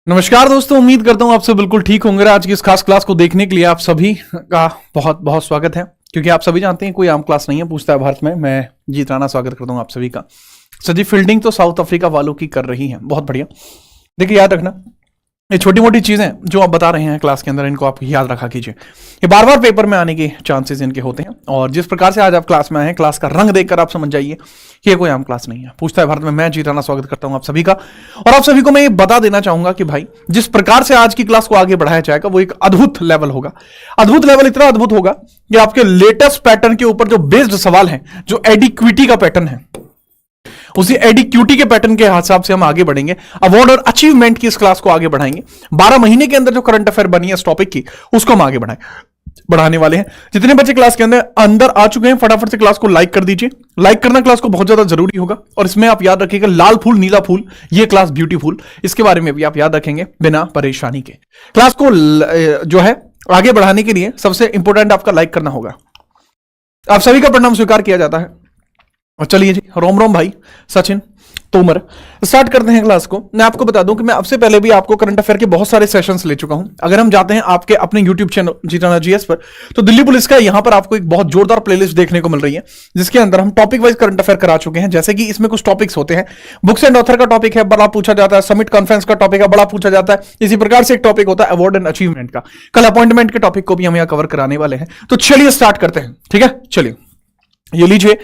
नमस्कार दोस्तों, उम्मीद करता हूं आप सब बिल्कुल ठीक होंगे। आज की इस खास क्लास को देखने के लिए आप सभी का बहुत बहुत स्वागत है, क्योंकि आप सभी जानते हैं कोई आम क्लास नहीं है पूछता है भारत में। मैं जीत राणा स्वागत करता हूं आप सभी का। सजी फील्डिंग तो साउथ अफ्रीका वालों की कर रही है, बहुत बढ़िया। देखिए याद रखना, ये छोटी मोटी चीजें जो आप बता रहे हैं क्लास के अंदर, इनको आप याद रखा कीजिए। ये बार बार पेपर में आने के चांसेस इनके होते हैं, और जिस प्रकार से आज आप क्लास में आए हैं, क्लास का रंग देखकर आप समझ जाइए कि ये कोई आम क्लास नहीं है। पूछता है भारत में, मैं जीत राणा स्वागत करता हूं आप सभी का। और आप सभी को मैं ये बता देना चाहूंगा कि भाई जिस प्रकार से आज की क्लास को आगे बढ़ाया जाएगा वो एक अद्भुत लेवल होगा। अद्भुत लेवल इतना अद्भुत होगा कि आपके लेटेस्ट पैटर्न के ऊपर जो बेस्ड सवाल है, जो एडिक्विटी का पैटर्न है, उसी एडिक्यूटी के पैटर्न के हिसाब से हम आगे बढ़ेंगे। अवार्ड और अचीवमेंट की इस क्लास को आगे बढ़ाएंगे। 12 महीने के अंदर जो करंट अफेयर बनी है इस टॉपिक की, उसको हम आगे बढ़ाने वाले हैं। जितने बच्चे क्लास के अंदर आ चुके हैं, फटाफट से क्लास को लाइक कर दीजिए। लाइक करना क्लास को बहुत ज्यादा जरूरी होगा। और इसमें आप याद रखिएगा, लाल फूल नीला फूल, ये क्लास ब्यूटीफुल, इसके बारे में भी आप याद रखेंगे बिना परेशानी के। क्लास को जो है आगे बढ़ाने के लिए सबसे इंपॉर्टेंट आपका लाइक करना होगा। आप सभी का प्रणाम स्वीकार किया जाता है। और चलिए जी, रोम रोम भाई सचिन तोमर, स्टार्ट करते हैं क्लास को। मैं आपको बता दूं कि मैं आपसे पहले भी आपको करंट अफेयर के बहुत सारे सेशंस ले चुका हूं। अगर हम जाते हैं आपके अपने यूट्यूब चैनल जीत राणा जीएस पर, तो दिल्ली पुलिस का यहां पर आपको एक बहुत जोरदार प्लेलिस्ट देखने को मिल रही है, जिसके अंदर हम टॉपिक वाइज करंट अफेयर करा चुके हैं। जैसे कि इसमें कुछ टॉपिक्स होते हैं, बुक्स एंड ऑथर का टॉपिक है, बड़ा पूछा जाता है। समिट कॉन्फ्रेंस का टॉपिक है, बड़ा पूछा जाता है। इसी प्रकार से एक टॉपिक होता है अवार्ड एंड अचीवमेंट का। कल अपॉइंटमेंट के टॉपिक को भी हम यहां कवर कराने वाले हैं। तो चलिए स्टार्ट करते हैं, ठीक है। चलिए ये लीजिए,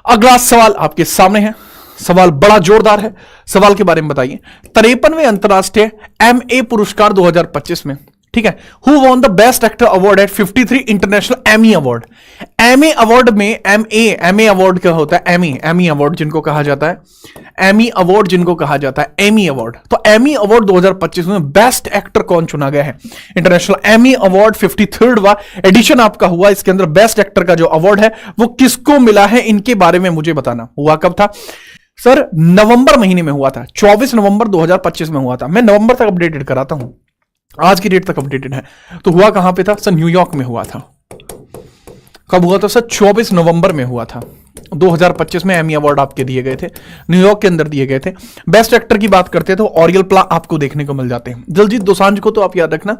अगला सवाल आपके सामने है। सवाल बड़ा जोरदार है। सवाल के बारे में बताइए, 53वें अंतरराष्ट्रीय एमए पुरस्कार 2025 में, ठीक है, who won the best actor award eight 53 international Emmy award. Emmy award में एमए अवार्ड क्या होता है? एमी अवार्ड जिनको कहा जाता है, एमी अवार्ड जिनको कहा जाता है, एमी अवार्ड। तो एमी अवार्ड 2025 में बेस्ट एक्टर कौन चुना गया है? इंटरनेशनल एमी अवार्ड 53वां एडिशन आपका हुआ। इसके अंदर बेस्ट एक्टर का जो अवार्ड है वो किसको मिला है, इनके बारे में मुझे बताना। हुआ कब था सर? नवंबर महीने में हुआ था, 24 नवंबर 2025 में हुआ था। मैं नवंबर तक अपडेटेड कराता हूं, आज की डेट तक अपडेटेड है। तो हुआ कहां पे था सर? न्यूयॉर्क में हुआ था। कब हुआ था सर? 24 नवंबर में हुआ था 2025 में। एमी अवार्ड आपके दिए गए थे, न्यूयॉर्क के अंदर दिए गए थे। बेस्ट एक्टर की बात करते तो ऑरियल प्ला आपको देखने को मिल जाते हैं। दिलजीत दोसांझ को तो आप याद रखना,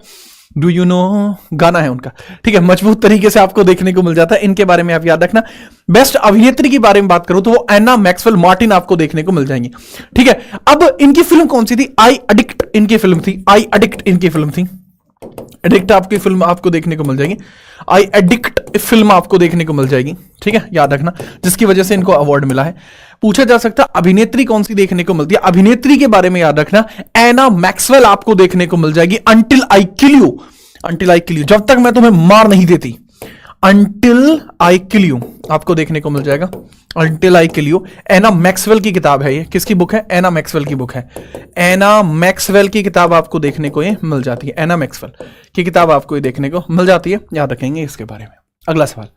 डू यू नो गाना है उनका, ठीक है, मजबूत तरीके से आपको देखने को मिल जाता है। इनके बारे में आप याद रखना। बेस्ट अभिनेत्री की बारे में बात करूं तो वो एना मैक्सवेल मार्टिन आपको देखने को मिल जाएंगी, ठीक है। अब इनकी फिल्म कौन सी थी? आई एडिक्ट इनकी फिल्म थी। आई एडिक्ट इनकी फिल्म थी। एडिक्ट आपकी फिल्म आपको देखने को मिल जाएगी। आई एडिक्ट फिल्म आपको देखने को मिल जाएगी, ठीक है, याद रखना, जिसकी वजह से इनको अवार्ड मिला है। पूछा जा सकता है अभिनेत्री कौन सी देखने को मिलती है? अभिनेत्री के बारे में याद रखना, एना मैक्सवेल आपको देखने को मिल जाएगी। Until I kill you, until I kill you, जब तक मैं तुम्हें मार नहीं देती, अंटिल आई किल यू आपको देखने को मिल जाएगा। Until I kill you, Anna Maxwell की किताब है। ये किसकी बुक है? एना मैक्सवेल की बुक है। एना मैक्सवेल की किताब आपको देखने को ये मिल जाती है। एना मैक्सवेल की किताब आपको ये देखने को मिल जाती है, याद रखेंगे इसके बारे में। अगला सवाल,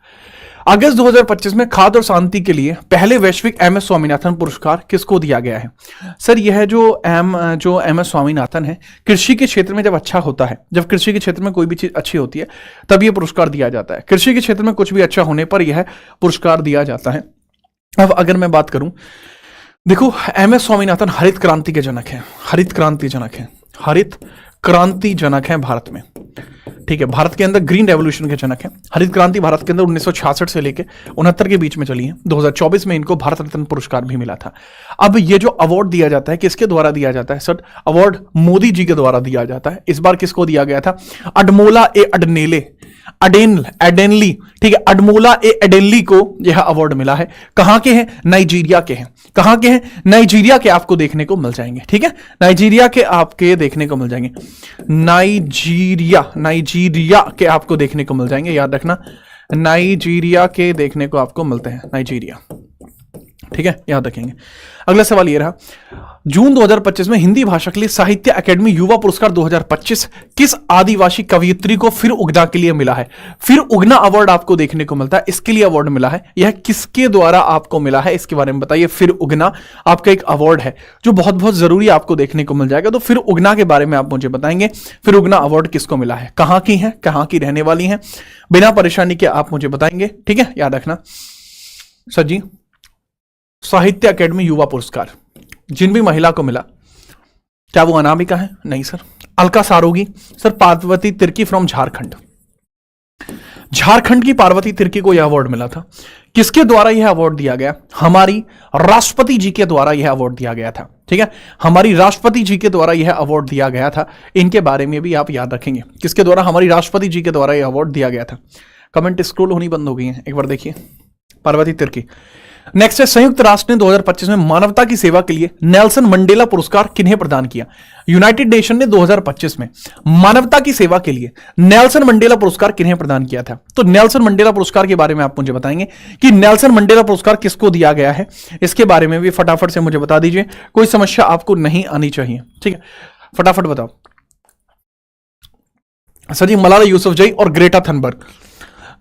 अगस्त 2025 में खाद्य और शांति के लिए पहले वैश्विक एमएस स्वामीनाथन पुरस्कार किसको दिया गया है? सर यह है जो एमएस स्वामीनाथन है, कृषि के क्षेत्र में जब अच्छा होता है, जब कृषि के क्षेत्र में कोई भी चीज अच्छी होती है तब यह पुरस्कार दिया जाता है। कृषि के क्षेत्र में कुछ भी अच्छा होने पर यह पुरस्कार दिया जाता है। अब अगर मैं बात करूं, देखो एमएस स्वामीनाथन हरित क्रांति के जनक है। हरित क्रांति जनक है, हरित क्रांति जनक है भारत में, ठीक है। भारत के अंदर ग्रीन रेवोल्यूशन के जनक है। हरित क्रांति भारत के अंदर 1966 से लेकर 69 के बीच में चली है। 2024 में इनको भारत रत्न पुरस्कार भी मिला था। अब ये जो अवार्ड दिया जाता है किसके द्वारा दिया जाता है सर? अवार्ड मोदी जी के द्वारा दिया जाता है। इस बार किसको दिया गया था? अडमोला ए अडनेले, एडेनली, ठीक है, अडमोला ए एडेनली को यह अवार्ड मिला है। कहां के हैं? नाइजीरिया के हैं। कहां के हैं? नाइजीरिया के आपको देखने को मिल जाएंगे, ठीक है, नाइजीरिया के आपके देखने को मिल जाएंगे। नाइजीरिया के आपको देखने को मिल जाएंगे, याद रखना, नाइजीरिया के देखने को आपको मिलते हैं, नाइजीरिया, ठीक है, याद रखेंगे। अगला सवाल ये रहा, जून 2025 में हिंदी भाषा के लिए साहित्य अकेडमी युवा पुरस्कार 2025 किस आदिवासी कवयित्री को फिर उगना के लिए मिला है? फिर उगना अवार्ड आपको देखने को मिलता है, इसके लिए अवार्ड मिला है। यह किसके द्वारा आपको मिला है, इसके बारे में बताइए। फिर उगना आपका एक अवार्ड है जो बहुत बहुत जरूरी आपको देखने को मिल जाएगा। तो फिर उगना के बारे में आप मुझे बताएंगे, फिर उगना अवार्ड किसको मिला है, कहां की है, कहां की रहने वाली है, बिना परेशानी के आप मुझे बताएंगे, ठीक है, याद रखना। सर जी, साहित्य अकेडमी युवा पुरस्कार जिन भी महिला को मिला, क्या वो अनामिका है? नहीं sir. Alka Saraogi? Sir Parvati Tirkey from Jharkhand. Jharkhand की पार्वती तिर्की को यह अवार्ड मिला था। किसके द्वारा यह अवार्ड दिया गया? हमारी राष्ट्रपति जी के द्वारा यह अवार्ड दिया गया था। ठीक है, हमारी राष्ट्रपति जी के द्वारा यह अवार्ड दिया गया था। इनके बारे में भी आप याद रखेंगे, किसके द्वारा? हमारी राष्ट्रपति जी के द्वारा यह अवार्ड दिया गया था। कमेंट स्क्रॉल होनी बंद हो गई है, एक बार देखिए। पार्वती तिर्की। नेक्स्ट है, संयुक्त राष्ट्र ने 2025 में मानवता की सेवा के लिए नेल्सन मंडेला पुरस्कार किन्हें प्रदान किया? यूनाइटेड नेशन ने 2025 में मानवता की सेवा के लिए नेल्सन मंडेला पुरस्कार किन्हें प्रदान किया था? तो नेल्सन मंडेला पुरस्कार के बारे में आप मुझे बताएंगे कि नेल्सन मंडेला पुरस्कार किसको दिया गया है। इसके बारे में भी फटाफट से मुझे बता दीजिए, कोई समस्या आपको नहीं आनी चाहिए। ठीक है, फटाफट बताओ। सर जी, मलाला यूसुफजई और Greta Thunberg.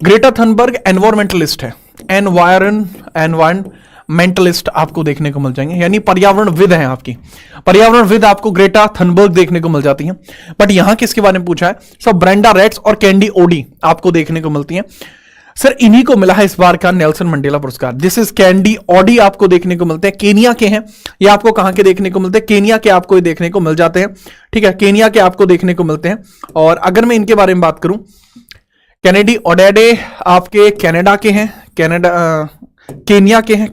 Greta Thunberg environmentalist है, एनवायरमेंटलिस्ट आपको देखने को मिल जाएंगे, यानी पर्यावरणविद हैं आपकी। पर्यावरणविद आपको ग्रेटा थनबर्ग देखने को मिल जाती हैं। बट यहां किसके बारे में पूछा है? सब ब्रेंडा रेट्स और कैंडी ओडी आपको देखने को मिलती हैं। सर इन्हीं को मिला है इस बार का नेल्सन मंडेला पुरस्कार। दिस इज कैंडी ओडी आपको देखने को मिलते हैं, केनिया के हैं। ये आपको कहां के देखने को मिलते हैं? केनिया के आपको देखने को मिल जाते हैं। ठीक है, केनिया के आपको देखने को मिलते हैं। और अगर मैं इनके बारे में बात करूं, कैनेडी ओडेडे आपके कनाडा के हैं, केनिया के हैं,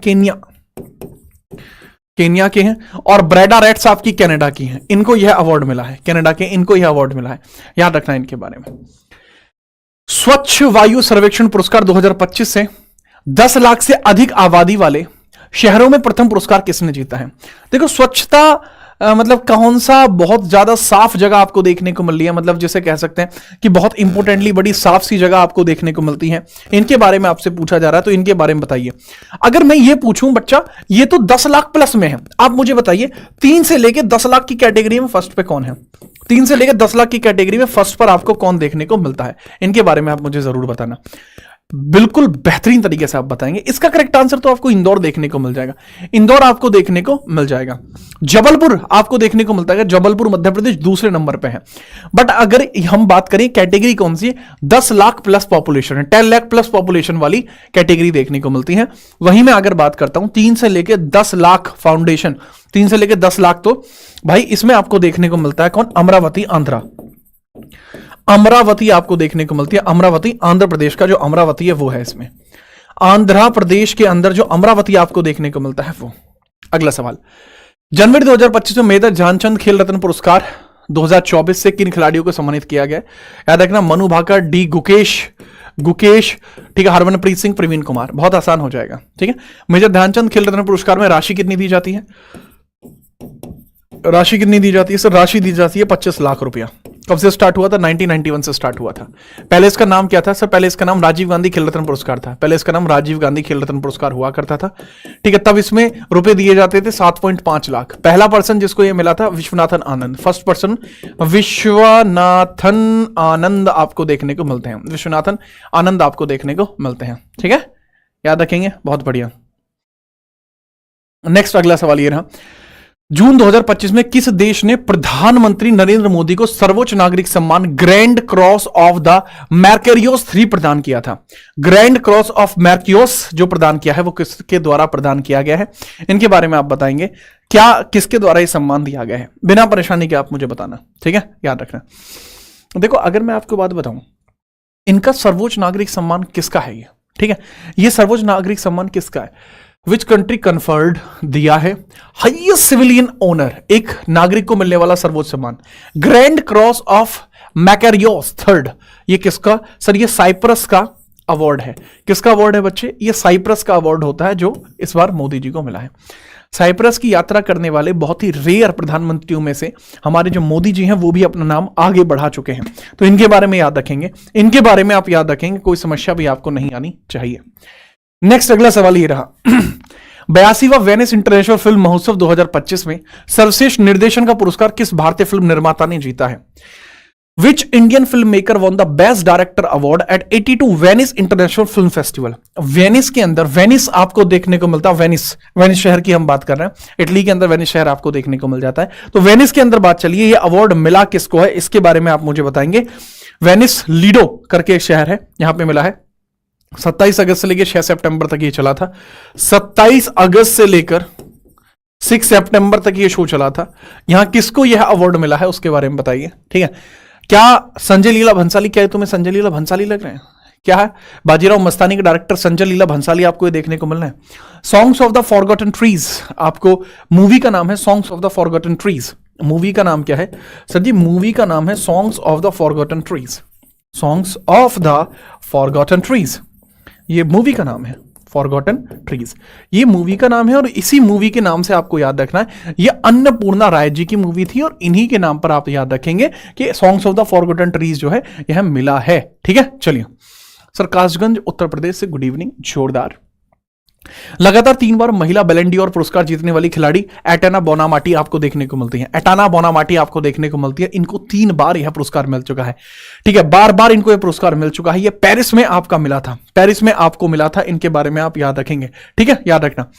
केनिया के हैं। और ब्रेडा रेट्स आपकी कनाडा की हैं। इनको यह अवार्ड मिला है, कनाडा के, इनको यह अवार्ड मिला है, याद रखना इनके बारे में। स्वच्छ वायु सर्वेक्षण पुरस्कार 2025 से 10 लाख से अधिक आबादी वाले शहरों में प्रथम पुरस्कार किसने जीता है? देखो, स्वच्छता मतलब कौन सा बहुत ज्यादा साफ जगह आपको देखने को मिल रही है, मतलब जिसे कह सकते हैं कि बहुत इंपोर्टेंटली बड़ी साफ सी जगह आपको देखने को मिलती है, इनके बारे में आपसे पूछा जा रहा है। तो इनके बारे में बताइए। अगर मैं ये पूछूं बच्चा, ये तो 10 लाख प्लस में है, आप मुझे बताइए 3 से लेकर 10 लाख की कैटेगरी में फर्स्ट पे कौन है? 3 से लेकर 10 लाख की कैटेगरी में फर्स्ट पर आपको कौन देखने को मिलता है? इनके बारे में आप मुझे जरूर बताना, बिल्कुल बेहतरीन तरीके से आप बताएंगे। इसका करेक्ट आंसर तो आपको इंदौर देखने को मिल जाएगा, इंदौर आपको देखने को मिल जाएगा। जबलपुर आपको देखने को मिलता है, जबलपुर मध्य प्रदेश दूसरे नंबर पे है। बट अगर हम बात करें कैटेगरी कौन सी है, 10 लाख प्लस पॉपुलेशन है, 10 लाख प्लस पॉपुलेशन वाली कैटेगरी देखने को मिलती है। वहीं मैं अगर बात करता हूं 3 से लेकर 10 लाख फाउंडेशन, 3 से लेकर 10 लाख, तो भाई इसमें आपको देखने को मिलता है कौन? अमरावती, आंध्रा। अमरावती आपको देखने को मिलती है, अमरावती आंध्र प्रदेश का जो अमरावती है वो है इसमें। आंध्र प्रदेश के अंदर जो अमरावती आपको देखने को मिलता है वो। अगला सवाल, जनवरी 2025 में मेजर ध्यानचंद खेल रत्न पुरस्कार 2024 से किन खिलाड़ियों को सम्मानित किया गया? याद रखना, मनु भाकर, डी गुकेश, ठीक है, हरमनप्रीत सिंह, प्रवीण कुमार। बहुत आसान हो जाएगा। ठीक है, मेजर ध्यानचंद खेल रत्न पुरस्कार में राशि कितनी दी जाती है? राशि कितनी दी जाती है सर? राशि दी जाती है 25 लाख रुपया। कब से स्टार्ट हुआ था? 1991 से स्टार्ट हुआ था। पहले इसका नाम क्या था सर? पहले इसका नाम राजीव गांधी खेल रत्न पुरस्कार था। पहले इसका नाम राजीव गांधी खेल रत्न पुरस्कार हुआ करता था। ठीक है, तब इसमें रुपए दिए जाते थे 7.5 लाख। पहला पर्सन जिसको ये मिला था विश्वनाथन आनंद, फर्स्ट पर्सन विश्वनाथन आनंद आपको देखने को मिलते हैं, विश्वनाथन आनंद आपको देखने को मिलते हैं। ठीक है, याद रखेंगे, बहुत बढ़िया। नेक्स्ट अगला सवाल ये रहा, जून 2025 में किस देश ने प्रधानमंत्री नरेंद्र मोदी को सर्वोच्च नागरिक सम्मान ग्रैंड क्रॉस ऑफ द मैर्क्यूरियोस 3 प्रदान किया था? ग्रैंड क्रॉस ऑफ मैर्क्यूरियोस जो प्रदान किया है वो किसके द्वारा प्रदान किया गया है? इनके बारे में आप बताएंगे, क्या किसके द्वारा ये सम्मान दिया गया है? बिना परेशानी के आप मुझे बताना। ठीक है, याद रखना। देखो, अगर मैं आपको बात बताऊं, इनका सर्वोच्च नागरिक सम्मान किसका है ये? ठीक है, ये सर्वोच्च नागरिक सम्मान किसका है? विच कंट्री कन्फर्ड दिया है? हाईएस्ट सिविलियन ऑनर, एक नागरिक को मिलने वाला सर्वोच्च सम्मान, ग्रैंड क्रॉस ऑफ मैक्यूरियोस 3। ये किसका सर? ये साइप्रस का अवार्ड है। किसका अवार्ड है बच्चे? ये साइप्रस का अवार्ड होता है जो इस बार मोदी जी को मिला है। साइप्रस की यात्रा करने वाले बहुत ही रेयर प्रधानमंत्रियों में से हमारे जो मोदी जी हैं वो भी अपना नाम आगे बढ़ा चुके हैं। तो इनके बारे में याद रखेंगे, इनके बारे में आप याद रखेंगे, कोई समस्या भी आपको नहीं आनी चाहिए। नेक्स्ट अगला सवाल ये रहा, 82वां वेनिस इंटरनेशनल फिल्म महोत्सव 2025 में सर्वश्रेष्ठ निर्देशन का पुरस्कार किस भारतीय फिल्म निर्माता ने जीता है? Which Indian film maker von the best director award eight 82 Venice international film festival? Venice के अंदर, वेनिस आपको देखने को मिलता है, वेनिस शहर की हम बात कर रहे हैं, इटली के अंदर वेनिस शहर आपको देखने को मिल जाता है। तो वेनिस के अंदर बात चलिए, ये अवार्ड मिला किसको है, इसके बारे में आप मुझे बताएंगे। वेनिस लीडो करके एक शहर है, यहां पे मिला है। 27 अगस्त से लेकर 6 सितंबर तक ये चला था। 27 अगस्त से लेकर 6 सितंबर तक ये शो चला था। यहां किसको यह अवार्ड मिला है उसके बारे में बताइए, ठीक है। क्या संजय लीला भंसाली, क्या तुम्हें संजय लीला भंसाली लग रहे हैं? क्या है? बाजीराव मस्तानी के डायरेक्टर संजय लीला भंसाली आपको ये देखने को मिलना है। Songs of the forgotten trees, आपको मूवी का नाम है songs of the forgotten trees. Movie का नाम क्या है सर जी? मूवी का नाम है songs of the forgotten trees. Songs of the forgotten trees, ये मूवी का नाम है। फॉरगॉटन ट्रीज ये मूवी का नाम है, और इसी मूवी के नाम से आपको याद रखना है ये अन्नपूर्णा राय जी की मूवी थी, और इन्हीं के नाम पर आप याद रखेंगे कि songs of the forgotten trees जो है यह मिला है, ठीक है। चलिए सर, कासगंज उत्तर प्रदेश से गुड इवनिंग, जोरदार। लगातार 3 बार महिला बैलेंडी और पुरस्कार जीतने वाली खिलाड़ी एटाना बोनामाटी आपको देखने को मिलती है। एटाना बोनामाटी आपको देखने को मिलती है। इनको 3 बार यह पुरस्कार मिल चुका है, ठीक है। बार बार इनको यह पुरस्कार मिल चुका है। यह पेरिस में आपका मिला था, पेरिस में आपको मिला था। इनके बारे में आप याद रखेंगे, ठीक है, याद रखना।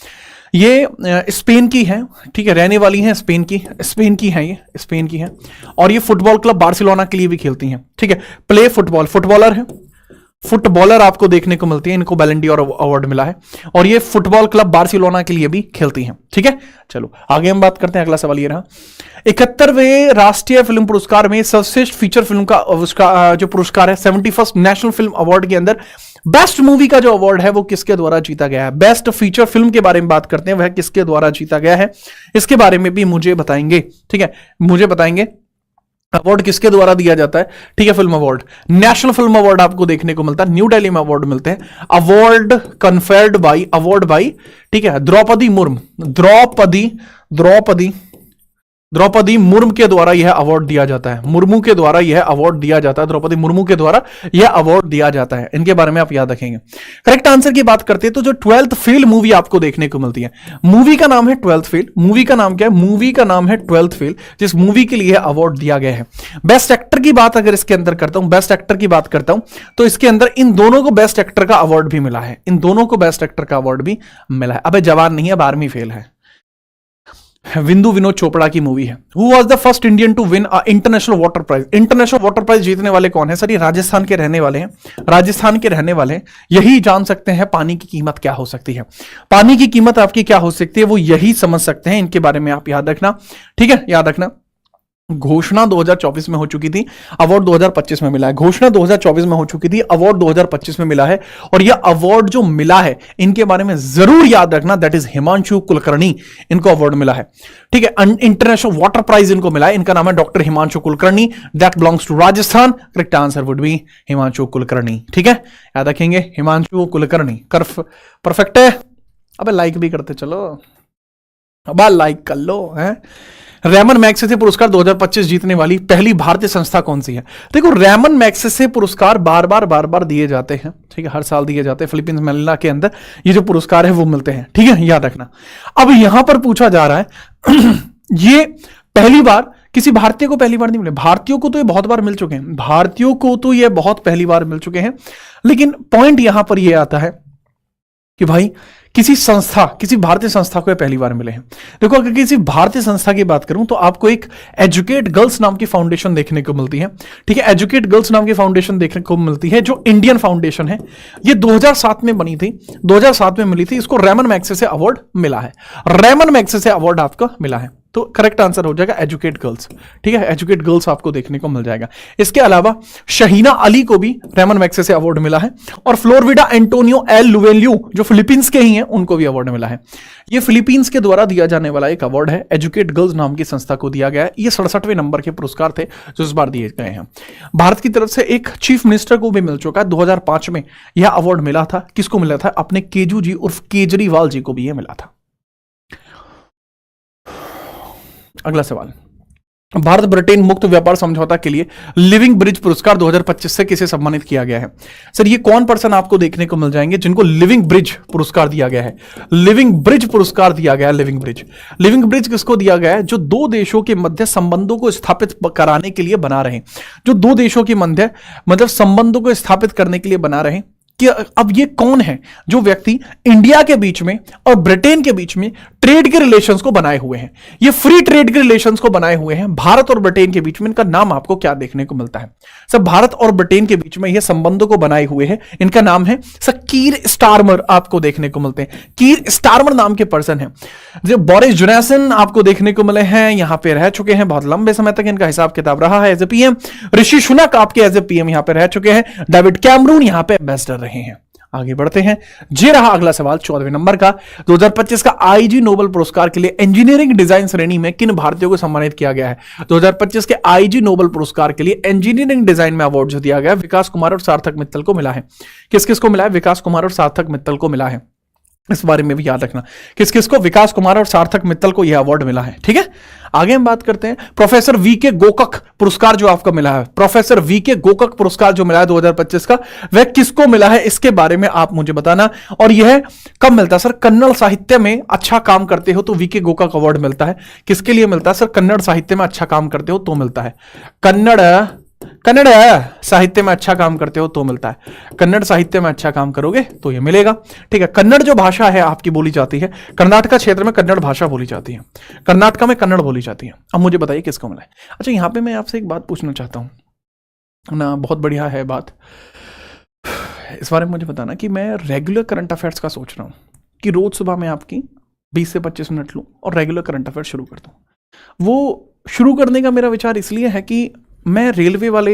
ये स्पेन की है, ठीक है, रहने वाली है स्पेन की, स्पेन की है, ये स्पेन की है। और ये फुटबॉल क्लब बार्सिलोना के लिए भी खेलती हैं, ठीक है। प्ले फुटबॉल, फुटबॉलर है, फुटबॉलर आपको देखने को मिलती है। इनको बैलेंडी और अवार्ड मिला है, और ये फुटबॉल क्लब बार्सिलोना के लिए भी खेलती हैं, ठीक है। चलो आगे हम बात करते हैं। अगला सवाल ये रहा, 71वें राष्ट्रीय फिल्म पुरस्कार में सर्वश्रेष्ठ फीचर फिल्म का जो पुरस्कार है 71st नेशनल फिल्म अवार्ड के अंदर बेस्ट मूवी का जो अवार्ड है वो किसके द्वारा जीता गया है? बेस्ट फीचर फिल्म के बारे में बात करते हैं, वह किसके द्वारा जीता गया है इसके बारे में भी मुझे बताएंगे, ठीक है, मुझे बताएंगे। अवार्ड किसके द्वारा दिया जाता है, ठीक है। Film award, national film award आपको देखने को मिलता है, न्यू दिल्ली में अवार्ड मिलते हैं। Award conferred by, award by, ठीक है, द्रौपदी मुर्मू, द्रौपदी मुर्मू के द्वारा यह अवार्ड दिया जाता है। मुर्मू के द्वारा यह अवार्ड दिया जाता है, द्रौपदी मुर्मू के द्वारा यह अवार्ड दिया जाता है। इनके बारे में आप याद रखेंगे। करेक्ट आंसर की बात करते हैं तो जो 12th फेल मूवी आपको देखने को मिलती है, मूवी का नाम है 12th फेल। मूवी का नाम क्या है? मूवी का नाम है 12th फेल, जिस मूवी के लिए अवार्ड दिया गया है। बेस्ट एक्टर की बात अगर इसके अंदर करता हूं, बेस्ट एक्टर की बात करता हूं तो इसके अंदर इन दोनों को बेस्ट एक्टर का अवार्ड भी मिला है, इन दोनों को बेस्ट एक्टर का अवार्ड भी मिला है। अबे जवान नहीं है, 12वीं फेल है। विंदु विनोद चोपड़ा की मूवी है। Who was the first Indian to win international water prize? International water prize जीतने वाले कौन है सर? ये राजस्थान के रहने वाले हैं, राजस्थान के रहने वाले हैं। यही जान सकते हैं पानी की कीमत क्या हो सकती है, पानी की कीमत आपकी क्या हो सकती है, वो यही समझ सकते हैं। इनके बारे में आप याद रखना, ठीक है, याद रखना। घोषणा 2024 में हो चुकी थी, अवार्ड 2025 में मिला है। घोषणा 2024 में हो चुकी थी, अवार्ड 2025 में मिला है। और यह अवार्ड जो मिला है इनके बारे में जरूर याद रखना, दैट इज हिमांशु कुलकर्णी, इनको अवार्ड मिला है, ठीक है। इंटरनेशनल वाटर प्राइज इनको मिला है, इनका नाम है doctor Himanshu Kulkarni, that belongs to Rajasthan. Correct answer would be Himanshu Kulkarni, ठीक है, याद रखेंगे हिमांशु कुलकर्णी। परफेक्ट है। अब लाइक भी करते चलो, अब लाइक कर लो है। रेमन मैग्सेसे पुरस्कार 2025 जीतने वाली पहली भारतीय संस्था कौन सी है? देखो, रेमन मैग्सेसे पुरस्कार बार बार दिए जाते हैं, ठीक है, हर साल दिए जाते हैं। फिलीपींस मैनिला के अंदर ये जो पुरस्कार है वो मिलते हैं, ठीक है, याद रखना। अब यहां पर पूछा जा रहा है ये पहली बार किसी भारतीय को पहली बार नहीं मिले, भारतीयों को तो ये बहुत बार मिल चुके हैं, भारतीयों को तो ये बहुत पहली बार मिल चुके हैं। लेकिन पॉइंट यहां पर यह आता है कि भाई किसी संस्था, किसी भारतीय संस्था को पहली बार मिले हैं। देखो, अगर किसी भारतीय संस्था की बात करूं तो आपको एक एजुकेट गर्ल्स नाम की फाउंडेशन देखने को मिलती है, ठीक है, एजुकेट गर्ल्स नाम की फाउंडेशन देखने को मिलती है, जो इंडियन फाउंडेशन है। ये 2007 में बनी थी, 2007 में मिली थी। इसको रेमन मैग्सेसे अवार्ड मिला है, रेमन मैग्सेसे अवार्ड आपको मिला है। तो करेक्ट आंसर हो जाएगा एजुकेट गर्ल्स, ठीक है, एजुकेट गर्ल्स आपको देखने को मिल जाएगा। इसके अलावा शहीना अली को भी रेमन मैग्सेसे अवार्ड मिला है, और फ्लोरविडा एंटोनियो एल लुवेल्यू जो फिलीपींस के ही हैं उनको भी अवार्ड मिला है। ये फिलीपींस के द्वारा दिया जाने वाला एक अवार्ड है, एजुकेट गर्ल्स नाम की संस्था को दिया गया है। ये 67वें नंबर के पुरस्कार थे जो इस बार दिए गए हैं। भारत की तरफ से एक चीफ मिनिस्टर को भी मिल चुका है। 2005 में यह अवार्ड मिला था, किसको मिला था? अपने केजू जी उर्फ केजरीवाल जी को भी यह मिला था। अगला सवाल, भारत ब्रिटेन मुक्त व्यापार समझौता के लिए लिविंग ब्रिज पुरस्कार 2025 से किसे सम्मानित किया गया है? सर, ये कौन पर्सन आपको देखने को मिल जाएंगे जिनको लिविंग ब्रिज पुरस्कार दिया गया है? लिविंग ब्रिज पुरस्कार दिया गया है, लिविंग ब्रिज किसको दिया गया है? जो दो देशों के मध्य संबंधों को स्थापित कराने के लिए बना रहे, जो दो देशों के मध्य मतलब संबंधों को स्थापित करने के लिए बना रहे, कि अब ये कौन है जो व्यक्ति इंडिया के बीच में और ब्रिटेन के बीच में ट्रेड के रिलेशंस को बनाए हुए हैं, ये फ्री ट्रेड के रिलेशंस को बनाए हुए हैं भारत और ब्रिटेन के बीच में। इनका नाम आपको क्या देखने को मिलता है सर? भारत और ब्रिटेन के बीच में ये संबंधों को बनाए हुए हैं, इनका नाम है सर कीर स्टारमर, आपको देखने को मिलते हैं। कीर स्टारमर नाम के पर्सन है। जो बोरिस जॉनसन आपको देखने को मिले हैं, यहां पे रह चुके हैं बहुत लंबे समय तक, इनका हिसाब किताब रहा है as A PM. Rishi Sunak आपके एज ए पीएम यहां पे रह चुके हैं। डेविड कैमरून यहां पे एम्बेसडर रहे हैं। आगे बढ़ते हैं, ये रहा अगला सवाल 14वें नंबर का। 2025 का आईजी नोबेल पुरस्कार के लिए इंजीनियरिंग डिजाइन श्रेणी में किन भारतीयों को सम्मानित किया गया है? 2025 के आईजी नोबेल पुरस्कार के लिए इंजीनियरिंग डिजाइन में अवार्ड जो दिया गया विकास कुमार और सार्थक मित्तल को मिला है। किस किस को मिला है? विकास कुमार और सार्थक मित्तल को मिला है। इस बारे में भी याद रखना, किस किस को? विकास कुमार और सार्थक मित्तल को यह अवार्ड मिला है। ठीक है, आगे हम बात करते हैं प्रोफेसर वीके गोकक पुरस्कार जो आपको मिला है। प्रोफेसर वीके गोकक पुरस्कार जो मिला है 2025 का, वह किसको मिला है इसके बारे में आप मुझे बताना। और यह कब मिलता है सर? कन्नड़ साहित्य में अच्छा काम करते हो तो वीके गोकक अवार्ड मिलता है। किसके लिए मिलता है सर? कन्नड़ साहित्य में अच्छा काम करते हो तो मिलता है। कन्नड़ साहित्य में अच्छा काम करते हो तो मिलता है। कन्नड़ साहित्य में अच्छा काम करोगे तो ये मिलेगा। ठीक है, कन्नड़ जो भाषा है आपकी बोली जाती है, कर्नाटक क्षेत्र में कन्नड़ भाषा बोली जाती है, कर्नाटक में कन्नड़ बोली जाती है। अब मुझे बताइए किसको मिला है? अच्छा, यहां पे मैं आपसे एक बात पूछना चाहता हूं ना, बहुत बढ़िया है बात, इस बारे में मुझे बताना कि मैं रेगुलर करंट अफेयर्स का सोच रहा हूं कि रोज सुबह मैं आपकी 20 से 25 मिनट लूं और रेगुलर करंट अफेयर्स शुरू कर दूं। वो शुरू करने का मेरा विचार इसलिए है कि मैं रेलवे वाले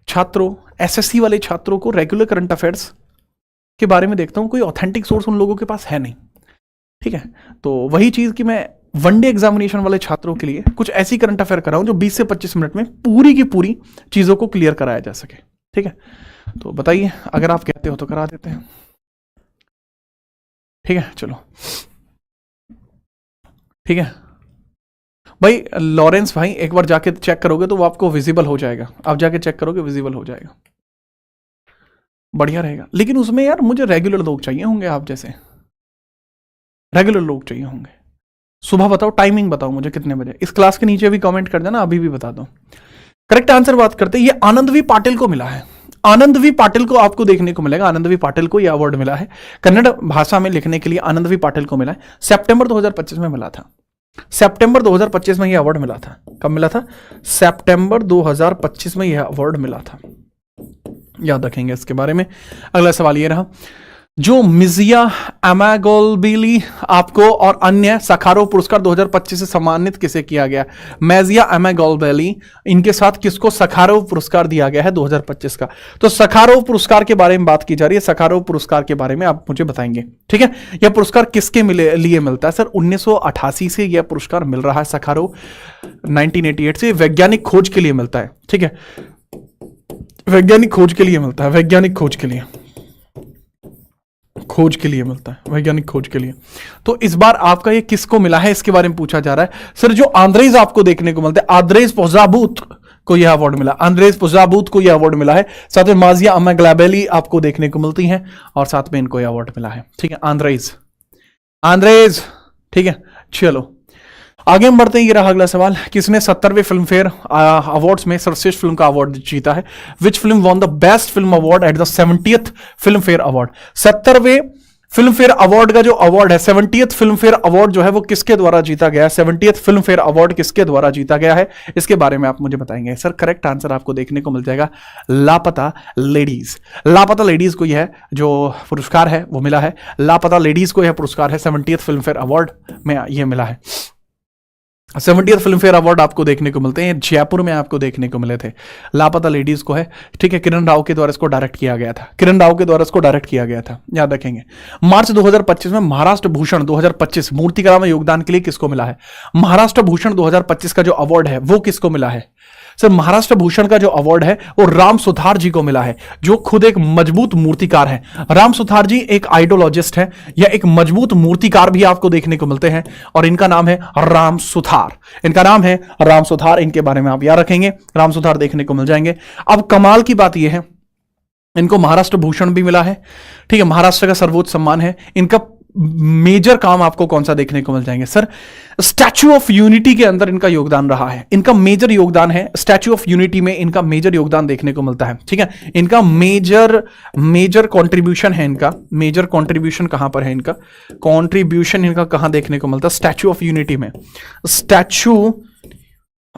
छात्रों, एसएससी वाले छात्रों को रेगुलर करंट अफेयर्स के बारे में देखता हूं, कोई ऑथेंटिक सोर्स उन लोगों के पास है नहीं। ठीक है, तो वही चीज कि मैं वनडे एग्जामिनेशन वाले छात्रों के लिए कुछ ऐसी करंट अफेयर कराऊं जो 20 से 25 मिनट में पूरी की पूरी चीजों को क्लियर कराया जा सके। ठीक है, तो बताइए, अगर आप कहते हो तो करा देते हैं। ठीक है, चलो ठीक है भाई। लॉरेंस भाई एक बार जाके चेक करोगे तो वो आपको विजिबल हो जाएगा, आप जाके चेक करोगे विजिबल हो जाएगा, बढ़िया रहेगा। लेकिन उसमें यार मुझे रेगुलर लोग चाहिए होंगे, आप जैसे रेगुलर लोग चाहिए होंगे। सुबह बताओ, टाइमिंग बताओ मुझे कितने बजे। इस क्लास के नीचे भी कमेंट कर देना, अभी भी बता दो। करेक्ट आंसर बात करते हैं, ये आनंदवी पाटिल को मिला है। आनंदवी पाटिल को आपको देखने को मिलेगा, आनंदवी पाटिल को यह अवार्ड मिला है। कन्नड़ भाषा में लिखने के लिए आनंदवी पाटिल को मिला है। सितंबर 2025 में मिला था। सितंबर 2025 में यह अवार्ड मिला था। कब मिला था? सितंबर 2025 में यह अवार्ड मिला था, याद रखेंगे इसके बारे में। अगला सवाल यह रहा, जो मिजिया अमागोल्बिली आपको और अन्य सखारोव पुरस्कार 2025 से सम्मानित किसे किया गया? मेजिया अमागोल्बिली, इनके साथ किसको सखारोव पुरस्कार दिया गया है 2025 का? तो सखारोव पुरस्कार के बारे में बात की जा रही है। सखारोव पुरस्कार के बारे में आप मुझे बताएंगे। ठीक है, यह पुरस्कार किसके लिए मिलता है सर? 1988 से यह पुरस्कार मिल रहा है सखारोव, 1988 से वैज्ञानिक खोज के लिए मिलता है। ठीक है, वैज्ञानिक खोज के लिए मिलता है, वैज्ञानिक खोज के लिए, खोज के लिए मिलता है, वैज्ञानिक खोज के लिए। तो इस बार आपका ये किसको मिला है इसके बारे में पूछा जा रहा है सर। जो आंद्रेज आपको देखने को मिलता है, आंद्रेज पोजाबूत को यह अवार्ड मिला, आंद्रेज पोजाबूत को यह अवार्ड मिला है। साथ में माजिया अमागोल्बिली आपको देखने को मिलती हैं और साथ में इनको यह अवार्ड मिला है। ठीक है, आंद्रेज। ठीक है, चलो आगे हम बढ़ते हैं। ये रहा अगला सवाल, किसने 70वें फिल्म फेयर अवार्ड्स में सर्वश्रेष्ठ फिल्म का अवार्ड जीता है? Which film won the best film award at the 70th Filmfare award? 70वें फिल्म फेयर अवार्ड का जो अवार्ड है, 70th फिल्म फेयर अवार्ड जो है वो किसके द्वारा जीता गया है? 70th फिल्म फेयर अवार्ड किसके द्वारा जीता गया है, इसके बारे में आप मुझे बताएंगे। सर करेक्ट आंसर आपको देखने को मिल जाएगा लापता लेडीज। लापता लेडीज को यह जो पुरस्कार है वो मिला है। लापता लेडीज को यह पुरस्कार है 70th फिल्म फेयर अवार्ड में यह मिला है। 70th फिल्म फेयर अवार्ड आपको देखने को मिलते हैं, जयपुर में आपको देखने को मिले थे। लापता लेडीज को है। ठीक है, किरण राव के द्वारा इसको डायरेक्ट किया गया था, किरण राव के द्वारा इसको डायरेक्ट किया गया था, याद रखेंगे। मार्च 2025 में महाराष्ट्र भूषण 2025 मूर्तिकला में योगदान के लिए किसको मिला है? महाराष्ट्र भूषण 2025 का जो अवार्ड है वो किसको मिला है सर? महाराष्ट्र भूषण का जो अवार्ड है वो राम सुथार जी को मिला है, जो खुद एक मजबूत मूर्तिकार हैं। राम सुथार जी एक आइडियोलॉजिस्ट हैं या एक मजबूत मूर्तिकार भी आपको देखने को मिलते हैं और इनका नाम है राम सुथार। इनका नाम है राम सुथार, इनके बारे में आप याद रखेंगे, राम सुथार देखने को मिल जाएंगे। अब कमाल की बात यह है, इनको महाराष्ट्र भूषण भी मिला है। ठीक है, महाराष्ट्र का सर्वोच्च सम्मान है। इनका मेजर काम आपको कौन सा देखने को मिल जाएंगे? सर, स्टैच्यू ऑफ यूनिटी के अंदर इनका योगदान रहा है, इनका मेजर योगदान है, स्टैच्यू ऑफ यूनिटी में इनका मेजर योगदान देखने को मिलता है। ठीक है, इनका मेजर कंट्रीब्यूशन है, इनका मेजर कंट्रीब्यूशन कहां पर है? इनका कंट्रीब्यूशन इनका कहां देखने को मिलता है? स्टैच्यू ऑफ यूनिटी में। स्टैच्यू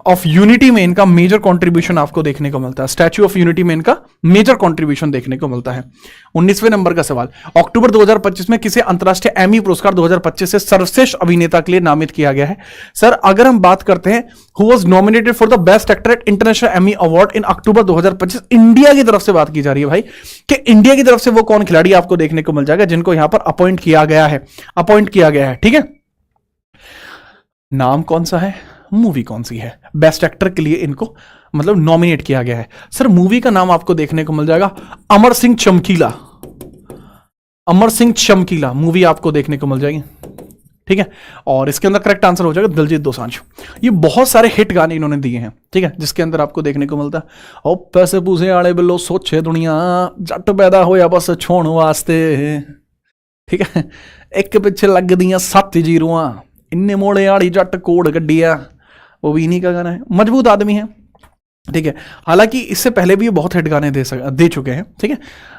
ऑफ यूनिटी में इनका मेजर कंट्रीब्यूशन आपको देखने को मिलता है। स्टैच्यू ऑफ यूनिटी में इनका मेजर कंट्रीब्यूशन देखने को मिलता है। 19वें नंबर का सवाल, अक्टूबर 2025 में किसे अंतरराष्ट्रीय एमी पुरस्कार 2025 से सर्वश्रेष्ठ अभिनेता के लिए नामित किया गया है? सर, अगर हम बात करते हैं who was nominated for the best actor eight international Emmy award in October 2025, India की तरफ से बात की जा रही है भाई, कि इंडिया की तरफ से वो कौन खिलाड़ी आपको देखने को मिल जाएगा जिनको यहां पर अपॉइंट किया गया है। ठीक है, नाम कौन सा है, मूवी कौन सी है, बेस्ट एक्टर के लिए इनको मतलब नॉमिनेट किया गया है? सर, मूवी का नाम आपको देखने को मिल जाएगा अमर सिंह चमकीला मूवी आपको देखने को मिल जाएगी। ठीक है, और इसके अंदर करेक्ट आंसर हो जाएगा दिलजीत दोसांझ। ये बहुत सारे हिट गाने इन्होंने दिए हैं। ठीक है, जिसके अंदर आपको देखने को मिलता है ओ पैसे पूसे आले बिल्लो सोचे दुनिया जट पैदा होया बस छोड़ वास्ते। ठीक है, एक पिछे लग दियां 7 जीरुआ इन्ने मोड़े आड़ी जट कोड़ गड्डिया, वो भी इन्हीं का गाना है। मजबूत आदमी है। ठीक है, हालांकि इससे पहले भी ये बहुत हिट गाने दे चुके हैं। ठीक है,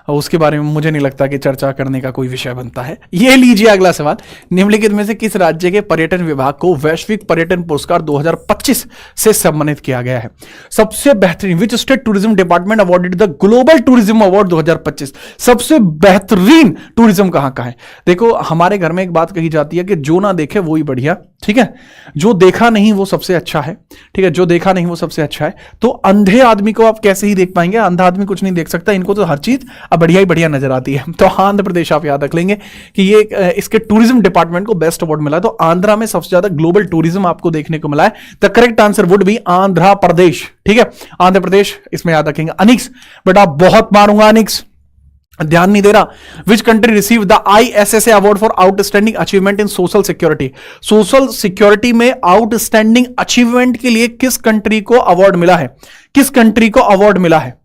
उसके बारे में मुझे नहीं लगता कि चर्चा करने का कोई विषय बनता है। ये लीजिए अगला सवाल, निम्नलिखित में से किस राज्य के पर्यटन विभाग को वैश्विक पर्यटन पुरस्कार 2025 से सम्मानित किया गया है? सबसे बेहतरीन, which state tourism department awarded the global tourism award 2025? सबसे बेहतरीन टूरिज्म कहां का है? देखो, हमारे घर में एक बात कही जाती है कि जो ना देखे वो ही बढ़िया। ठीक है, जो देखा नहीं वो सबसे अच्छा है। ठीक है, जो देखा नहीं वो सबसे अच्छा है। तो अंधे आदमी को आप कैसे ही देख पाएंगे? अंधा आदमी कुछ नहीं देख सकता, इनको तो हर चीज बढ़िया ही बढ़िया नजर आती है। तो आंध्र प्रदेश आप याद रख लेंगे कि ये इसके टूरिज्म डिपार्टमेंट को बेस्ट अवार्ड मिला। तो आंध्रा में सबसे ज्यादा ग्लोबल टूरिज्म आपको देखने को मिला है। The correct answer would be Andhra Pradesh. ठीक है, आंध्र प्रदेश इसमें याद रखेंगे। अनिक्स, बेटा बहुत मारूंगा अनिक्स, ध्यान नहीं दे रहा। Which country receive the ISSA award for outstanding achievement in social security? Social security में आउटस्टैंडिंग अचीवमेंट के लिए किस कंट्री को अवार्ड मिला है? किस कंट्री को अवार्ड मिला है?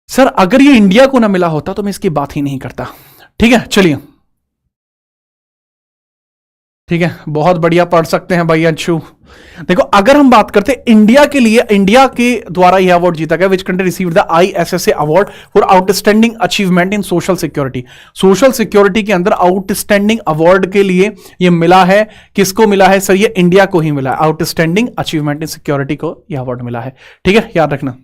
सर, अगर ये इंडिया को ना मिला होता तो मैं इसकी बात ही नहीं करता। ठीक है, चलिए। ठीक है, बहुत बढ़िया पढ़ सकते हैं भाई अंशु। देखो, अगर हम बात करते हैं इंडिया के लिए, इंडिया के द्वारा यह अवार्ड जीता गया। Which country received the ISSA award for outstanding achievement in social security? Social security के अंदर आउटस्टैंडिंग अवार्ड के लिए यह मिला है, किसको मिला है? सर, ये इंडिया को ही मिला है। आउटस्टैंडिंग अचीवमेंट इन सिक्योरिटी को यह अवार्ड मिला है। ठीक है, याद रखना।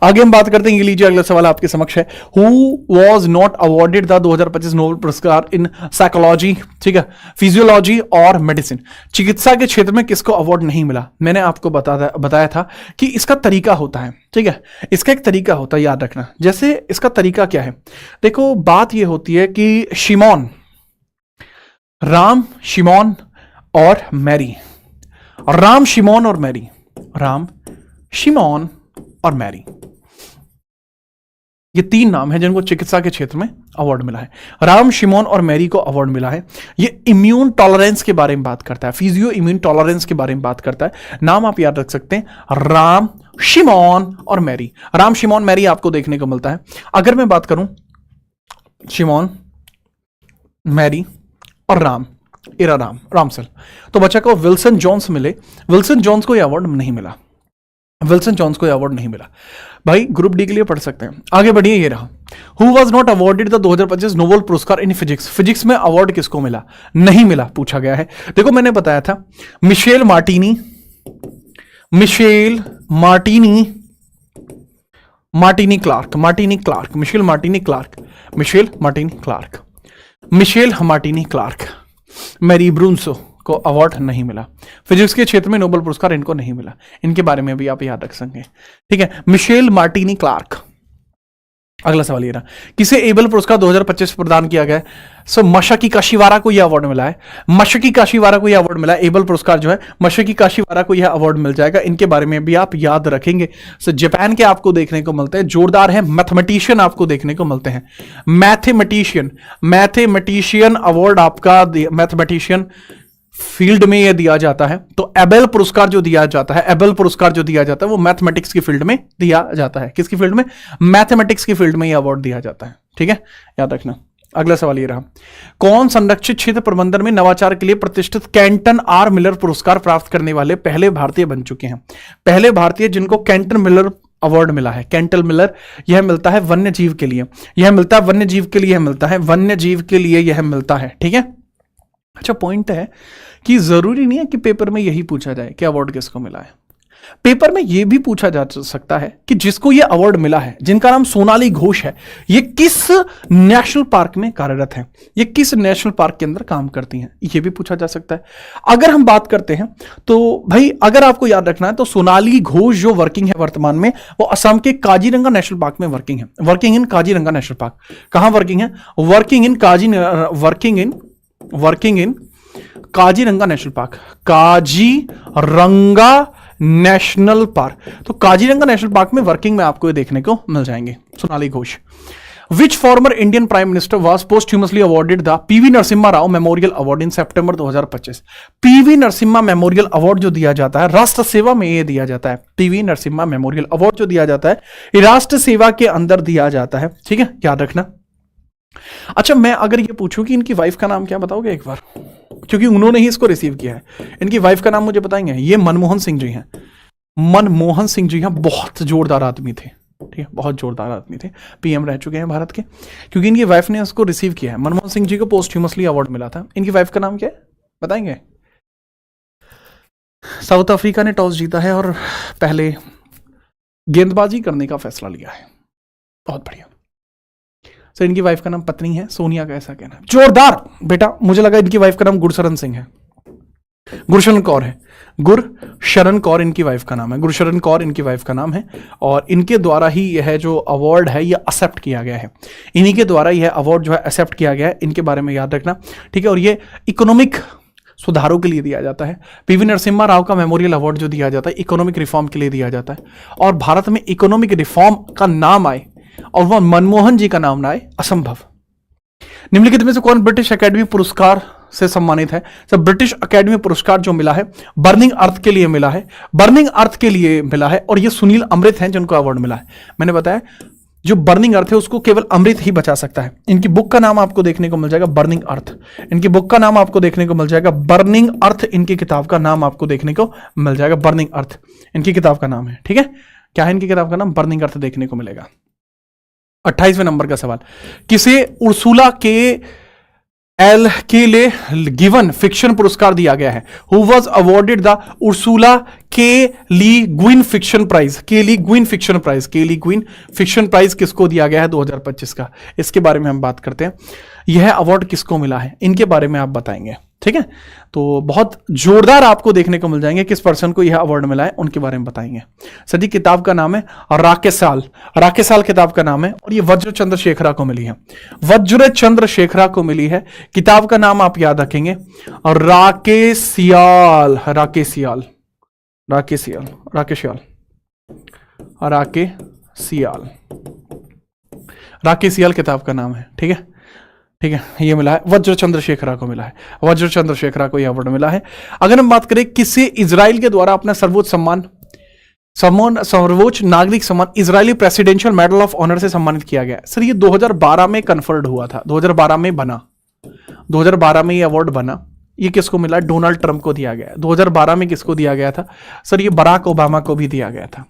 आगे हम बात करते हैं, ये लीजिए अगला सवाल आपके समक्ष है। Who was not awarded the 2025 Nobel पुरस्कार इन साइकोलॉजी, ठीक है, फिजियोलॉजी और मेडिसिन? चिकित्सा के क्षेत्र में किसको अवार्ड नहीं मिला? मैंने आपको बताया था कि इसका तरीका होता है। ठीक है, इसका एक तरीका होता है, याद रखना। जैसे इसका तरीका क्या है? देखो, बात यह होती है कि राम, शिमोन और मैरी, राम, शिमोन और मैरी, राम, शिमोन और मैरी, ये 3 नाम हैं जिनको चिकित्सा के क्षेत्र में अवार्ड मिला है। राम, शिमोन और मैरी को अवार्ड मिला है। ये इम्यून टॉलरेंस के बारे में बात करता है, फिजियो इम्यून टॉलरेंस के बारे में बात करता है। नाम आप याद रख सकते हैं, राम, शिमोन और मैरी। राम, शिमोन, मैरी आपको देखने को मिलता है। अगर मैं बात करूं शिमोन, मैरी और राम, इरा रामसेल, तो बच्चा को विल्सन जॉन्स मिले। विल्सन जॉन्स को यह अवार्ड नहीं मिला। विल्सन जॉन्स को अवार्ड नहीं मिला। भाई, ग्रुप डी के लिए पढ़ सकते हैं। आगे बढ़िए, ये रहा। Who was not awarded the 2025 Nobel पुरस्कार इन फिजिक्स? फिजिक्स में अवार्ड किसको मिला? नहीं मिला, पूछा गया है। देखो, मैंने बताया था Michelle Martini Clarke, Michelle Martini Clarke, Mary ब्रूनसो को अवार्ड नहीं मिला। फिजिक्स के क्षेत्र में नोबेल पुरस्कार इनको नहीं मिला। इनके बारे में भी आप याद रख सकेंगे। ठीक है, मिशेल मार्टिनी क्लार्क। अगला सवाल ये रहा, किसे एबल पुरस्कार 2025 प्रदान किया गया? सो मशाकी काशीवारा को यह अवार्ड मिला है। मशाकी काशीवारा को यह अवार्ड मिला है। एबल पुरस्कार जो है, मशाकी काशीवारा को यह अवार्ड मिल जाएगा। इनके बारे में भी आप याद रखेंगे। सो जापान के आपको देखने को मिलते हैं, जोरदार है। मैथमेटिशियन आपको देखने को मिलते हैं। मैथमेटिशियन अवार्ड आपका मैथमेटिशियन फील्ड में यह दिया जाता है। तो एबेल पुरस्कार जो दिया जाता है, वो मैथमेटिक्स की फील्ड में दिया जाता है। किसकी फील्ड में? मैथमेटिक्स की फील्ड में यह अवार्ड दिया जाता है। ठीक है, याद रखना। अगला सवाल ये रहा, कौन संरक्षित क्षेत्र प्रबंधन में नवाचार के लिए प्रतिष्ठित कैंटन आर मिलर पुरस्कार प्राप्त करने वाले पहले भारतीय बन चुके हैं? पहले भारतीय जिनको कैंटन मिलर अवार्ड मिला है। कैंटन मिलर, यह मिलता है वन्य जीव के लिए, यह मिलता है वन्य जीव के लिए, मिलता है वन्य जीव के लिए, यह मिलता है। ठीक है, अच्छा पॉइंट है कि जरूरी नहीं है कि पेपर में यही पूछा जाए कि अवार्ड किसको मिला है। पेपर में यह भी पूछा जा सकता है कि जिसको यह अवार्ड मिला है, जिनका नाम सोनाली घोष है, ये किस नेशनल पार्क में कार्यरत है, ये किस नेशनल पार्क के अंदर काम करती हैं, यह भी पूछा जा सकता है। अगर हम बात करते हैं तो भाई अगर आपको याद रखना है तो सोनाली घोष जो वर्किंग है वर्तमान में, वो असम के काजीरंगा नेशनल पार्क में वर्किंग है। Working in Kaziranga National Park. कहां वर्किंग है? Working in Kaziranga National Park. Kaziranga National Park, तो काजीरंगा नेशनल पार्क में वर्किंग में आपको ये देखने को मिल जाएंगे Sonali Ghosh. Which former Indian prime minister was posthumously awarded the PV Narasimha Rao memorial award in September 2025? PV Narasimha memorial award जो दिया जाता है राष्ट्र सेवा में, ये दिया जाता है पीवी नरसिम्हा मेमोरियल अवार्ड जो दिया जाता है ये राष्ट्र सेवा के अंदर दिया जाता है। ठीक है, याद रखना। अच्छा, मैं अगर ये पूछूं कि इनकी वाइफ का नाम क्या, बताओगे एक बार? क्योंकि उन्होंने ही इसको रिसीव किया है। इनकी वाइफ का नाम मुझे बताएंगे? ये मनमोहन सिंह जी हैं। मनमोहन सिंह जी हैं, बहुत जोरदार आदमी थे। ठीक है, बहुत जोरदार आदमी थे, पीएम रह चुके हैं भारत के। क्योंकि इनकी वाइफ ने इसको रिसीव किया है। मनमोहन सिंह जी को पोस्टह्यूमसली अवार्ड मिला था। इनकी वाइफ का नाम क्या है, बताएंगे? साउथ अफ्रीका ने टॉस जीता है और पहले गेंदबाजी करने का फैसला लिया है। बहुत बढ़िया। तो इनकी वाइफ का नाम पत्नी है सोनिया का, ऐसा कहना है। जोरदार बेटा। मुझे लगा इनकी वाइफ का नाम गुरशरण सिंह है, गुरशरण कौर है। गुरशरण कौर इनकी वाइफ का नाम है, गुरशरण कौर इनकी वाइफ का नाम है। और इनके द्वारा ही यह जो अवार्ड है यह एक्सेप्ट किया गया है। इन्हीं के द्वारा यह अवार्ड जो है एक्सेप्ट किया गया है। इनके बारे में याद रखना। ठीक है, और ये इकोनॉमिक सुधारों के लिए दिया जाता है। पीवी नरसिम्हा राव का मेमोरियल अवार्ड जो दिया जाता है इकोनॉमिक रिफॉर्म के लिए दिया जाता है। और भारत में इकोनॉमिक रिफॉर्म का नाम आए और वह मनमोहन जी का नाम ना आए, असंभव। निम्नलिखित में से कौन ब्रिटिश एकेडमी पुरस्कार से सम्मानित है? सब ब्रिटिश एकेडमी पुरस्कार जो मिला है बर्निंग अर्थ के लिए मिला है, बर्निंग अर्थ के लिए मिला है। और ये सुनील अमृत हैं जिनको अवार्ड मिला है। मैंने बताया जो बर्निंग अर्थ है उसको केवल अमृत ही बचा सकता है। इनकी बुक का नाम आपको देखने को मिल जाएगा बर्निंग अर्थ। इनकी बुक का नाम आपको देखने को मिल जाएगा बर्निंग अर्थ। इनकी किताब का नाम आपको देखने को मिल जाएगा बर्निंग अर्थ। इनकी किताब का नाम है। ठीक है, क्या है इनकी किताब का नाम? बर्निंग अर्थ देखने को मिलेगा। 28वें नंबर का सवाल, किसे उर्सुला के एल के लिए गिवन फिक्शन पुरस्कार दिया गया है? Who was awarded the Ursula के ली ग्विन फिक्शन प्राइज? के ली ग्विन फिक्शन प्राइज, के ली ग्विन फिक्शन प्राइज किसको दिया गया है 2025 का? इसके बारे में हम बात करते हैं। यह अवार्ड किसको मिला है, इनके बारे में आप बताएंगे। ठीक है, तो बहुत जोरदार आपको देखने को मिल जाएंगे किस पर्सन को यह अवार्ड मिला है, उनके बारे में बताएंगे। सर जी, किताब का नाम है राकेसाल, राकेसाल किताब का नाम है। और ये वज्र चंद्रशेखरा को मिली है, वज्र चंद्रशेखरा को मिली है। किताब का नाम आप याद रखेंगे और राकेसियाल, राकेसियाल, राकेसियाल, राकेसियाल, राकेसियाल, राकेसियाल किताब का नाम है। ठीक है, ठीक है, ये मिला है, वज्र चंद्रशेखरा को मिला है, वज्र चंद्रशेखरा को यह अवार्ड मिला है। अगर हम बात करें किसे इजराइल के द्वारा अपना सर्वोच्च सम्मान, सर्वोच्च नागरिक सम्मान Israeli presidential medal of honour से सम्मानित किया गया? सर ये 2012 में कन्फर्ड हुआ था, 2012 में बना, 2012 में ये अवार्ड बना। ये किसको मिला? डोनाल्ड ट्रंप को दिया गया। 2012 में किसको दिया गया था? सर ये बराक ओबामा को भी दिया गया था,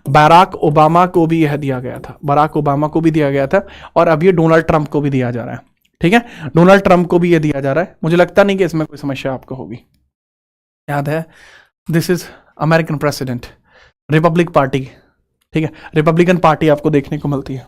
बराक ओबामा को भी यह दिया गया था, बराक ओबामा को भी दिया गया था। और अब ये डोनाल्ड ट्रंप को भी दिया जा रहा है। ठीक है, डोनाल्ड ट्रंप को भी ये दिया जा रहा है। मुझे लगता नहीं कि इसमें कोई समस्या आपको होगी। याद है, this is American president, Republic party. ठीक है, रिपब्लिकन पार्टी आपको देखने को मिलती है।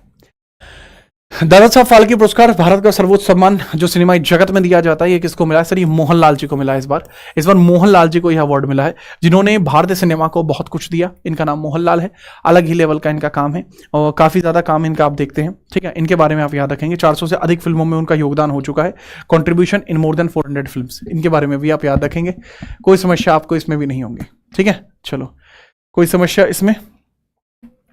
दादा साहब फाल्के पुरस्कार भारत का सर्वोच्च सम्मान जो सिनेमाई जगत में दिया जाता है, ये किसको मिला है? सर ये मोहनलाल जी को मिला है। इस बार मोहनलाल जी को यह अवार्ड मिला है, जिन्होंने भारतीय सिनेमा को बहुत कुछ दिया। इनका नाम मोहनलाल है, अलग ही लेवल का इनका काम है और काफी ज्यादा काम इनका आप देखते हैं। ठीक है, इनके बारे में आप याद रखेंगे। 400 से अधिक फिल्मों में उनका योगदान हो चुका है, contribution in more than 400 film. इनके बारे में भी आप याद रखेंगे, कोई समस्या आपको इसमें भी नहीं होंगी। ठीक है, चलो, कोई समस्या इसमें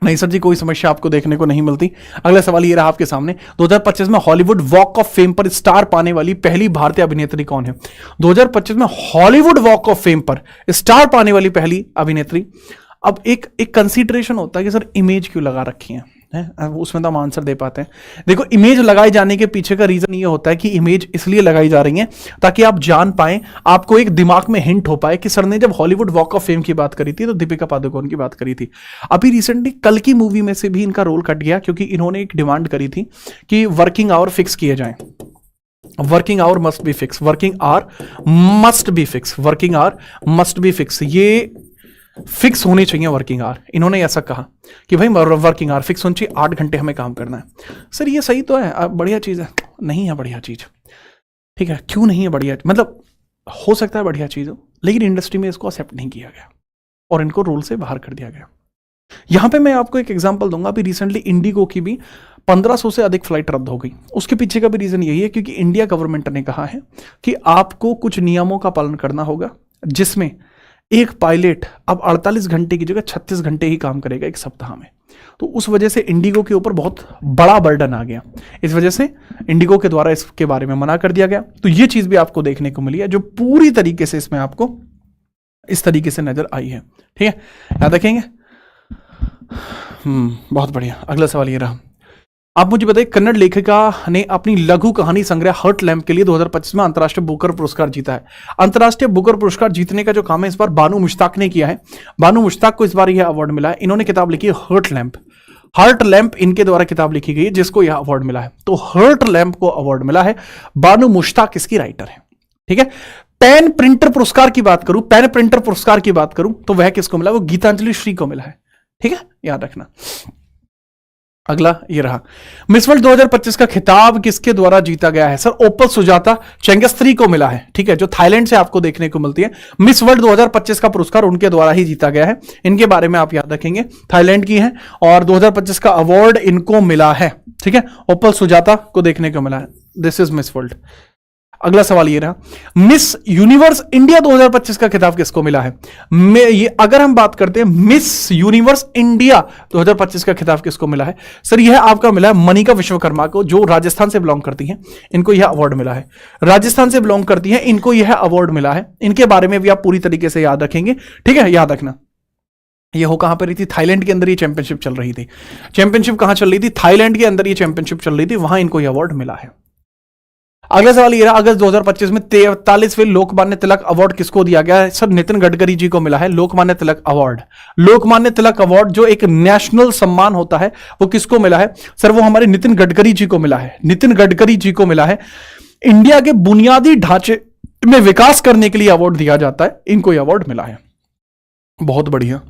नहीं सर जी, कोई समस्या आपको देखने को नहीं मिलती। अगला सवाल ये रहा आपके सामने, 2025 में हॉलीवुड वॉक ऑफ फेम पर स्टार पाने वाली पहली भारतीय अभिनेत्री कौन है? 2025 में हॉलीवुड वॉक ऑफ फेम पर स्टार पाने वाली पहली अभिनेत्री। अब एक कंसीडरेशन होता है कि सर इमेज क्यों लगा रखी है, है, उसमें तो हम आंसर दे पाते हैं। देखो, इमेज लगाए जाने के पीछे का रीजन ये होता है कि इमेज इसलिए लगाई जा रही है ताकि आप जान पाएं, आपको एक दिमाग में हिंट हो पाए कि सर ने जब हॉलीवुड वॉक ऑफ फेम की बात करी थी तो दीपिका पादुकोण की बात करी थी। अभी रिसेंटली कल की मूवी में से भी इनका रोल कट गया क्योंकि इन्होंने एक डिमांड करी थी कि वर्किंग आवर फिक्स किए जाएं। Working hour must be fix, working hour must be fix, working hour must be fix, ये फिक्स होनी चाहिए वर्किंग आवर। इन्होंने ऐसा कहा कि भाई वर्किंग आवर फिक्स होनी चाहिए, 8 घंटे हमें काम करना है। सर ये सही तो है, बढ़िया चीज है, नहीं है बढ़िया चीज, ठीक है, क्यों नहीं है बढ़िया, मतलब हो सकता है बढ़िया चीज हो, लेकिन इंडस्ट्री में इसको एक्सेप्ट नहीं किया गया और इनको रोल से बाहर कर दिया गया। यहां पे मैं आपको एक एग्जांपल दूंगा, अभी रिसेंटली इंडिगो की भी 1500 से अधिक फ्लाइट रद्द हो गई। उसके पीछे का भी रीजन यही है क्योंकि इंडिया गवर्नमेंट ने कहा है कि आपको कुछ नियमों का पालन करना होगा, जिसमें एक पायलट अब 48 घंटे की जगह 36 घंटे ही काम करेगा एक सप्ताह में। तो उस वजह से इंडिगो के ऊपर बहुत बड़ा बर्डन आ गया, इस वजह से इंडिगो के द्वारा इसके बारे में मना कर दिया गया। तो ये चीज भी आपको देखने को मिली है जो पूरी तरीके से इसमें आपको इस तरीके से नजर आई है। ठीक है, याद रखेंगे। बहुत बढ़िया। अगला सवाल ये रहा, आप मुझे बताइए, कन्नड़ लेखिका ने अपनी लघु कहानी संग्रह हर्ट लैम्प के लिए 2025 में अंतर्राष्ट्रीय बुकर पुरस्कार जीता है। अंतर्राष्ट्रीय बुकर पुरस्कार जीतने का जो काम है इस बार बानू मुश्ताक ने किया है। बानू मुश्ताक को इस बार यह अवार्ड मिला है। इन्होंने किताब लिखी है हर्ट लैम्प। हर्ट लैम्प इनके द्वारा किताब लिखी गई है जिसको यह अवार्ड मिला है। तो हर्ट लैम्प को अवार्ड मिला है, बानू मुश्ताक इसकी राइटर है। ठीक है, पेन प्रिंटर पुरस्कार की बात करूं, पेन प्रिंटर पुरस्कार की बात करूं तो वह किसको मिला, वो गीतांजलि श्री को मिला है। ठीक है, याद रखना। अगला ये रहा, मिस वर्ल्ड 2025 का खिताब किसके द्वारा जीता गया है। सर ओपल सुजाता चेंगेस्त्री को मिला है। ठीक है, जो थाईलैंड से आपको देखने को मिलती है। मिस वर्ल्ड 2025 का पुरस्कार उनके द्वारा ही जीता गया है। इनके बारे में आप याद रखेंगे, थाईलैंड की है और 2025 का अवार्ड इनको मिला है। ठीक है, ओपल सुजाता को देखने को मिला है। This is miss world. अगला सवाल ये रहा, मिस यूनिवर्स इंडिया 2025 का खिताब किसको मिला है। ये अगर हम बात करते हैं मिस यूनिवर्स इंडिया 2025 का खिताब किसको मिला है, सर यह आपका मिला है मनिका विश्वकर्मा को, जो राजस्थान से बिलोंग करती हैं। इनको यह अवार्ड मिला है। राजस्थान से बिलोंग करती हैं, इनको यह अवार्ड मिला है। इनके बारे में भी आप पूरी तरीके से याद रखेंगे। ठीक है, याद रखना। ये हो कहां पर रही थी, थाईलैंड के अंदर ये चैंपियनशिप चल रही थी। चैंपियनशिप कहां चल रही थी, थाईलैंड के अंदर ये चैंपियनशिप चल रही थी, वहां इनको यह अवार्ड मिला है। अगला सवाल ये रहा, अगस्त 2025 में 43वें लोकमान्य तिलक अवार्ड किसको दिया गया है। सर नितिन गडकरी जी को मिला है लोकमान्य तिलक अवार्ड। लोकमान्य तिलक अवार्ड जो एक नेशनल सम्मान होता है वो किसको मिला है, सर वो हमारे नितिन गडकरी जी को मिला है। नितिन गडकरी जी को मिला है। इंडिया के बुनियादी ढांचे में विकास करने के लिए अवार्ड दिया जाता है, इनको यह अवार्ड मिला है। बहुत बढ़िया।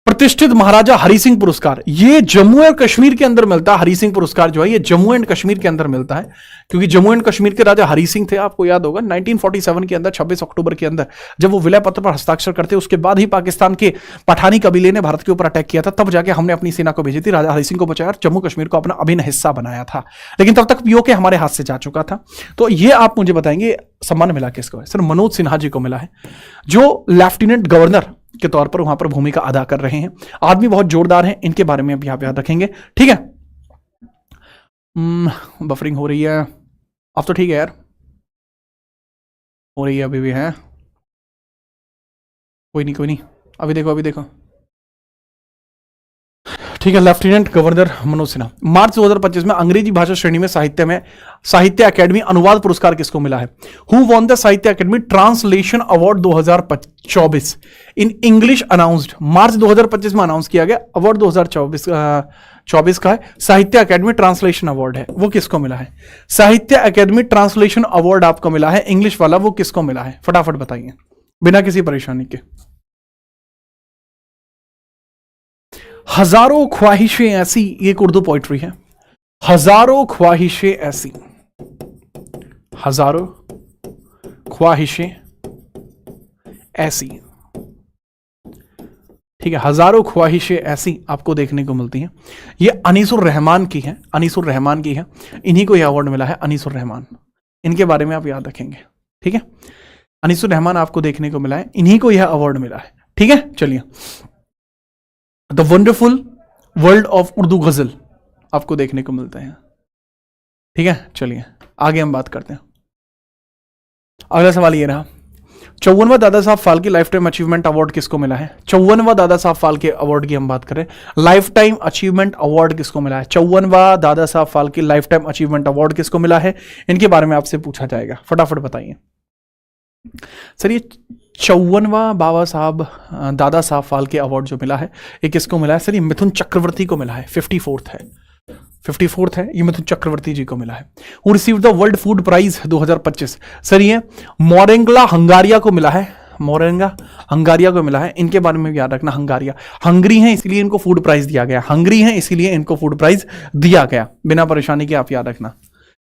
प्रतिष्ठित महाराजा हरि सिंह पुरस्कार, ये जम्मू एंड कश्मीर के अंदर मिलता है। हरि सिंह पुरस्कार जो है ये जम्मू एंड कश्मीर के अंदर मिलता है, क्योंकि जम्मू एंड कश्मीर के राजा हरि सिंह थे। आपको याद होगा 1947 के अंदर 26 अक्टूबर के अंदर जब वो विलय पत्र पर हस्ताक्षर करते, उसके बाद ही पाकिस्तान के पठानी कबीले ने भारत के ऊपर अटैक किया था। तब जाके हमने अपनी सेना को भेजी थी, राजा हरि सिंह को बचाया और जम्मू कश्मीर को अपना अभिन्न हिस्सा बनाया था। लेकिन तब तक पीओके हमारे हाथ से जा चुका था। तो ये आप मुझे बताएंगे सम्मान मिला किसको है। सर मनोज सिन्हा जी को मिला है, जो लेफ्टिनेंट गवर्नर के तौर पर वहां पर भूमिका अदा कर रहे हैं। आदमी बहुत जोरदार हैं, इनके बारे में अभी आप याद रखेंगे। ठीक है, बफरिंग हो रही है अब तो, ठीक है यार, हो रही है अभी भी है, कोई नहीं कोई नहीं, अभी देखो अभी देखो। ठीक है, लेफ्टिनेंट गवर्नर मनोज सिन्हा। मार्च 2025 में अंग्रेजी भाषा श्रेणी में साहित्य अकेडमी अनुवाद पुरस्कार किसको मिला है। Who won the Sahitya Akademi translation award 2024 in English announced. March 2025 में अनाउंस किया गया अवार्ड 2024 का है, साहित्य अकेडमी ट्रांसलेशन अवार्ड है, वो किसको मिला है। साहित्य अकेडमी ट्रांसलेशन अवार्ड आपको मिला है, इंग्लिश वाला, वो किसको मिला है, फटाफट बताइए बिना किसी परेशानी के। हजारों ख्वाहिशें ऐसी, ये एक उर्दू पोइट्री है। हजारों ख्वाहिशें ऐसी, हजारों ख्वाहिशें ऐसी। ठीक है, हजारों ख्वाहिशें ऐसी आपको देखने को मिलती हैं। ये अनीसुर रहमान की है, अनीसुर रहमान की है। इन्हीं को यह अवार्ड मिला है, अनीसुर रहमान। इनके बारे में आप याद रखेंगे। ठीक है, अनीसुर रहमान आपको देखने को मिला है, इन्हीं को यह अवार्ड मिला है। ठीक है, चलिए। The wonderful world of Urdu गजल आपको देखने को मिलते हैं। ठीक है, चलिए आगे हम बात करते हैं। अगला सवाल ये रहा, 54वां Dada Saheb Phalke life time achievement award किसको मिला है? 54वां दादा साहब फाल्के अवार्ड की हम बात करें, लाइफ टाइम अचीवमेंट अवार्ड किसको मिला है? 54वां Dada Saheb Phalke life time achievement award किसको मिला है? इनके बारे में आपसे पूछा जाएगा, फटाफट बताइए सर। ये 54वां बाबा साहब दादा साहब फाल्के अवार्ड जो मिला है, ये किसको मिला है सर? ये मिथुन चक्रवर्ती को मिला है, 54th है, 54th है, ये मिथुन चक्रवर्ती जी को मिला है। Who received the world food prize 2025? Sir ये मोरेंगला हंगारिया को मिला है, मोरेंगा हंगारिया को मिला है। इनके बारे में भी याद रखना, हंगारिया हंगरी है इसलिए इनको फूड प्राइज दिया गया, हंगरी है इसीलिए इनको फूड प्राइज दिया गया, बिना परेशानी के आप याद रखना,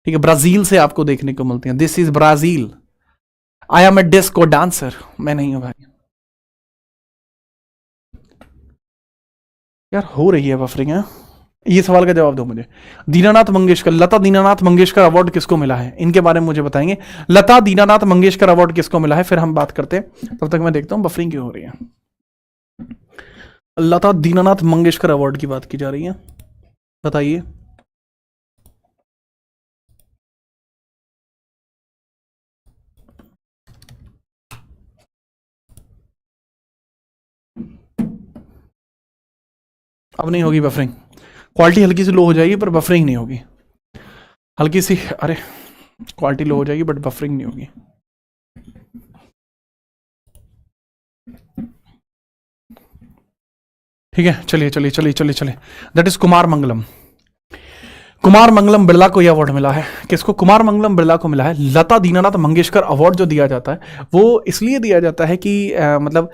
ठीक है। ब्राजील से आपको देखने को मिलती है, this is Brazil. I am a disco dancer, मैं नहीं हूं भाई। यार हो रही है बफरिंग है। ये सवाल का जवाब दो मुझे। दीनानाथ मंगेशकर, लता दीनानाथ मंगेशकर अवार्ड किसको मिला है? इनके बारे में मुझे बताएंगे। लता दीनानाथ मंगेशकर अवार्ड किसको मिला है, फिर हम बात करते हैं। तब तक मैं देखता हूं बफरिंग क्यों हो रही है। लता दीनानाथ मंगेशकर अवार्ड की बात की जा रही है, बताइए। अब नहीं होगी बफरिंग, क्वालिटी हल्की सी लो हो जाएगी पर बफरिंग नहीं होगी, हल्की सी, अरे क्वालिटी लो हो जाएगी बट बफरिंग नहीं होगी। ठीक है, चलिए चलिए चलिए चलिए चलिए। That is Kumar Mangalam. कुमार मंगलम बिरला को यह अवार्ड मिला है। किसको? कुमार मंगलम बिरला को मिला है। लता दीनानाथ मंगेशकर अवार्ड जो दिया जाता है वो इसलिए दिया जाता है कि मतलब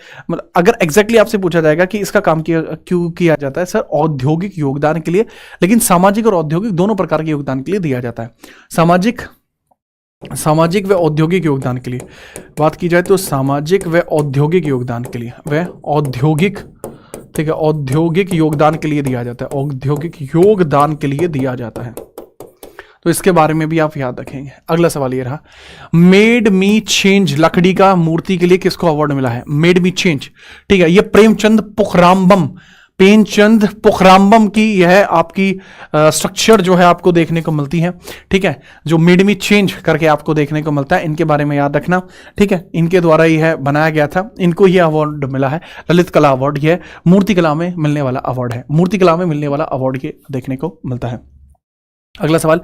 अगर एग्जैक्टली आपसे पूछा जाएगा कि इसका काम क्यों किया जाता है, सर औद्योगिक योगदान के लिए, लेकिन सामाजिक और औद्योगिक दोनों प्रकार के योगदान के लिए दिया जाता है। सामाजिक व औद्योगिक योगदान के लिए बात की जाए तो सामाजिक व औद्योगिक योगदान के लिए, वह औद्योगिक, ठीक है, औद्योगिक योगदान के लिए दिया जाता है, औद्योगिक योगदान के लिए दिया जाता है। तो इसके बारे में भी आप याद रखेंगे। अगला सवाल ये रहा, मेड मी चेंज लकड़ी का मूर्ति के लिए किसको अवार्ड मिला है? मेड मी चेंज, ठीक है, ये प्रेमचंद पुखराम्बम की यह आपकी स्ट्रक्चर जो है आपको देखने को मिलती है, ठीक है, जो मेड मी चेंज करके आपको देखने को मिलता है। इनके बारे में याद रखना, ठीक है, इनके द्वारा यह बनाया गया था, इनको यह अवार्ड मिला है, ललित कला अवार्ड। यह मूर्ति कला में मिलने वाला अवार्ड है, मूर्ति कला में मिलने वाला अवार्ड ये देखने को मिलता है। अगला सवाल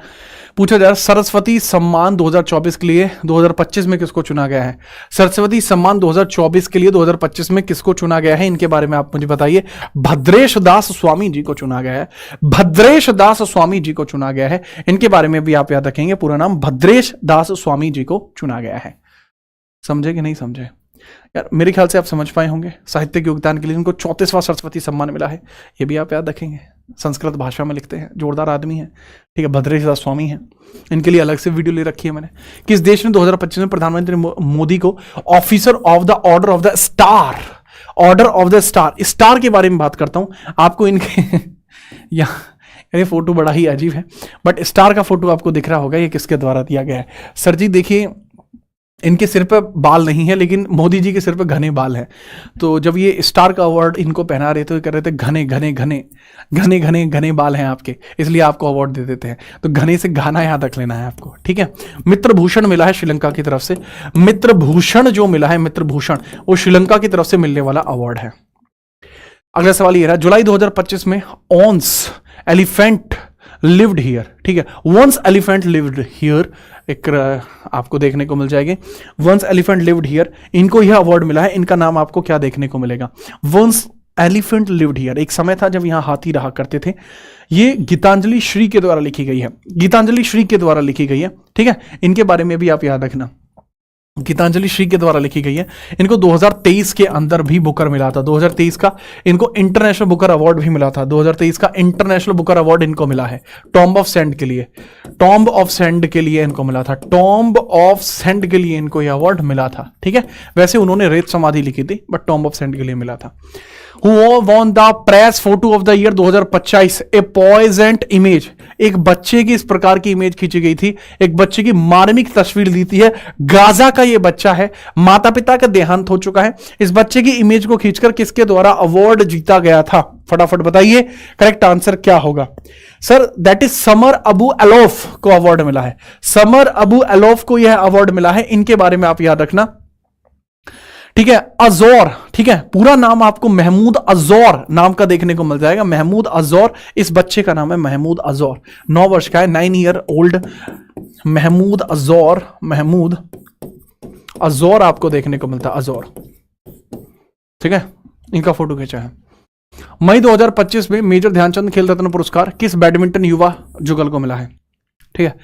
पूछा जा रहा है, सरस्वती सम्मान 2024 के लिए 2025 में किसको चुना गया है? सरस्वती सम्मान 2024 के लिए 2025 में किसको चुना गया है? इनके बारे में आप मुझे बताइए। भद्रेश दास स्वामी जी को चुना गया है, भद्रेश दास स्वामी जी को चुना गया है। इनके बारे में भी आप याद रखेंगे, पूरा नाम भद्रेश दास स्वामी जी को चुना गया है। समझे कि नहीं समझे? यार मेरे ख्याल से आप समझ पाए होंगे। साहित्यिक योगदान के लिए इनको 34वां सरस्वती सम्मान मिला है, ये भी आप याद रखेंगे। संस्कृत भाषा में लिखते हैं, जोरदार आदमी है, ठीक है, भद्रेश दास स्वामी हैं। इनके लिए अलग से वीडियो ले रखी है मैंने। किस देश ने 2025 में प्रधानमंत्री मोदी को officer of the order of the star, order of the star के बारे में बात करता हूं आपको। इनके ये फोटो बड़ा ही अजीब है, बट स्टार का फोटो आपको दिख रहा होगा, ये किसके द्वारा दिया गया है? सर जी देखिए, इनके सिर पे बाल नहीं है, लेकिन मोदी जी के सिर पे घने बाल हैं। तो जब ये स्टार का अवार्ड इनको पहना रहे तो कह रहे थे घने घने घने घने घने घने बाल हैं आपके, इसलिए आपको अवार्ड दे देते हैं। तो घने से गाना याद रख लेना है आपको, ठीक है। मित्र भूषण मिला है श्रीलंका की तरफ से। मित्र भूषण जो मिला है, मित्र भूषण, वो श्रीलंका की तरफ से मिलने वाला अवार्ड है। अगला सवाल ये रहा, जुलाई 2025 में ओन्स एलिफेंट लिव्ड हियर, ठीक है, वंस एलिफेंट लिव्ड हियर एक आपको देखने को मिल जाएगी। वंस एलिफेंट लिव्ड हियर, इनको यह अवार्ड मिला है। इनका नाम आपको क्या देखने को मिलेगा? वंस एलिफेंट लिव्ड हियर, एक समय था जब यहां हाथी रहा करते थे। ये गीतांजलि श्री के द्वारा लिखी गई है, गीतांजलि श्री के द्वारा लिखी गई है, ठीक है। इनके बारे में भी आप याद रखना, गीतांजलि श्री के द्वारा लिखी गई है। इनको 2023 के अंदर भी बुकर मिला था, 2023 का इनको इंटरनेशनल बुकर अवार्ड भी मिला था। 2023 का इंटरनेशनल बुकर अवार्ड इनको मिला है टॉम्ब ऑफ सैंड के लिए, टॉम्ब ऑफ सैंड के लिए इनको मिला था, टॉम्ब ऑफ सैंड के लिए इनको यह अवार्ड मिला था, ठीक है। वैसे उन्होंने रेत समाधि लिखी थी, बट टॉम्ब ऑफ सैंड के लिए मिला था। Who won the press photo of the year 2025? A poisoned image, एक बच्चे की इस प्रकार की इमेज खींची गई थी, एक बच्चे की मार्मिक तस्वीर दी थी है। गाजा का ये बच्चा है, माता पिता का देहांत हो चुका है। इस बच्चे की इमेज को खींचकर किसके द्वारा अवार्ड जीता गया था? फटाफट बताइए, करेक्ट आंसर क्या होगा? Sir that is Samar Abu Elouf को अवार्ड मिला है। समर अबू अलोफ को यह अवार्ड मिला है। इनके बारे में आप याद रखना, ठीक है, अजौर, ठीक है, पूरा नाम आपको महमूद अजौर नाम का देखने को मिल जाएगा। महमूद अजौर, इस बच्चे का नाम है महमूद अजौर, 9 वर्ष का है, 9 ईयर ओल्ड महमूद अजौर। महमूद अजौर आपको देखने को मिलता है, अजौर, ठीक है, इनका फोटो खींचा है। मई 2025 में मेजर ध्यानचंद खेल रत्न पुरस्कार किस बैडमिंटन युवा जुगल को मिला है? ठीक है,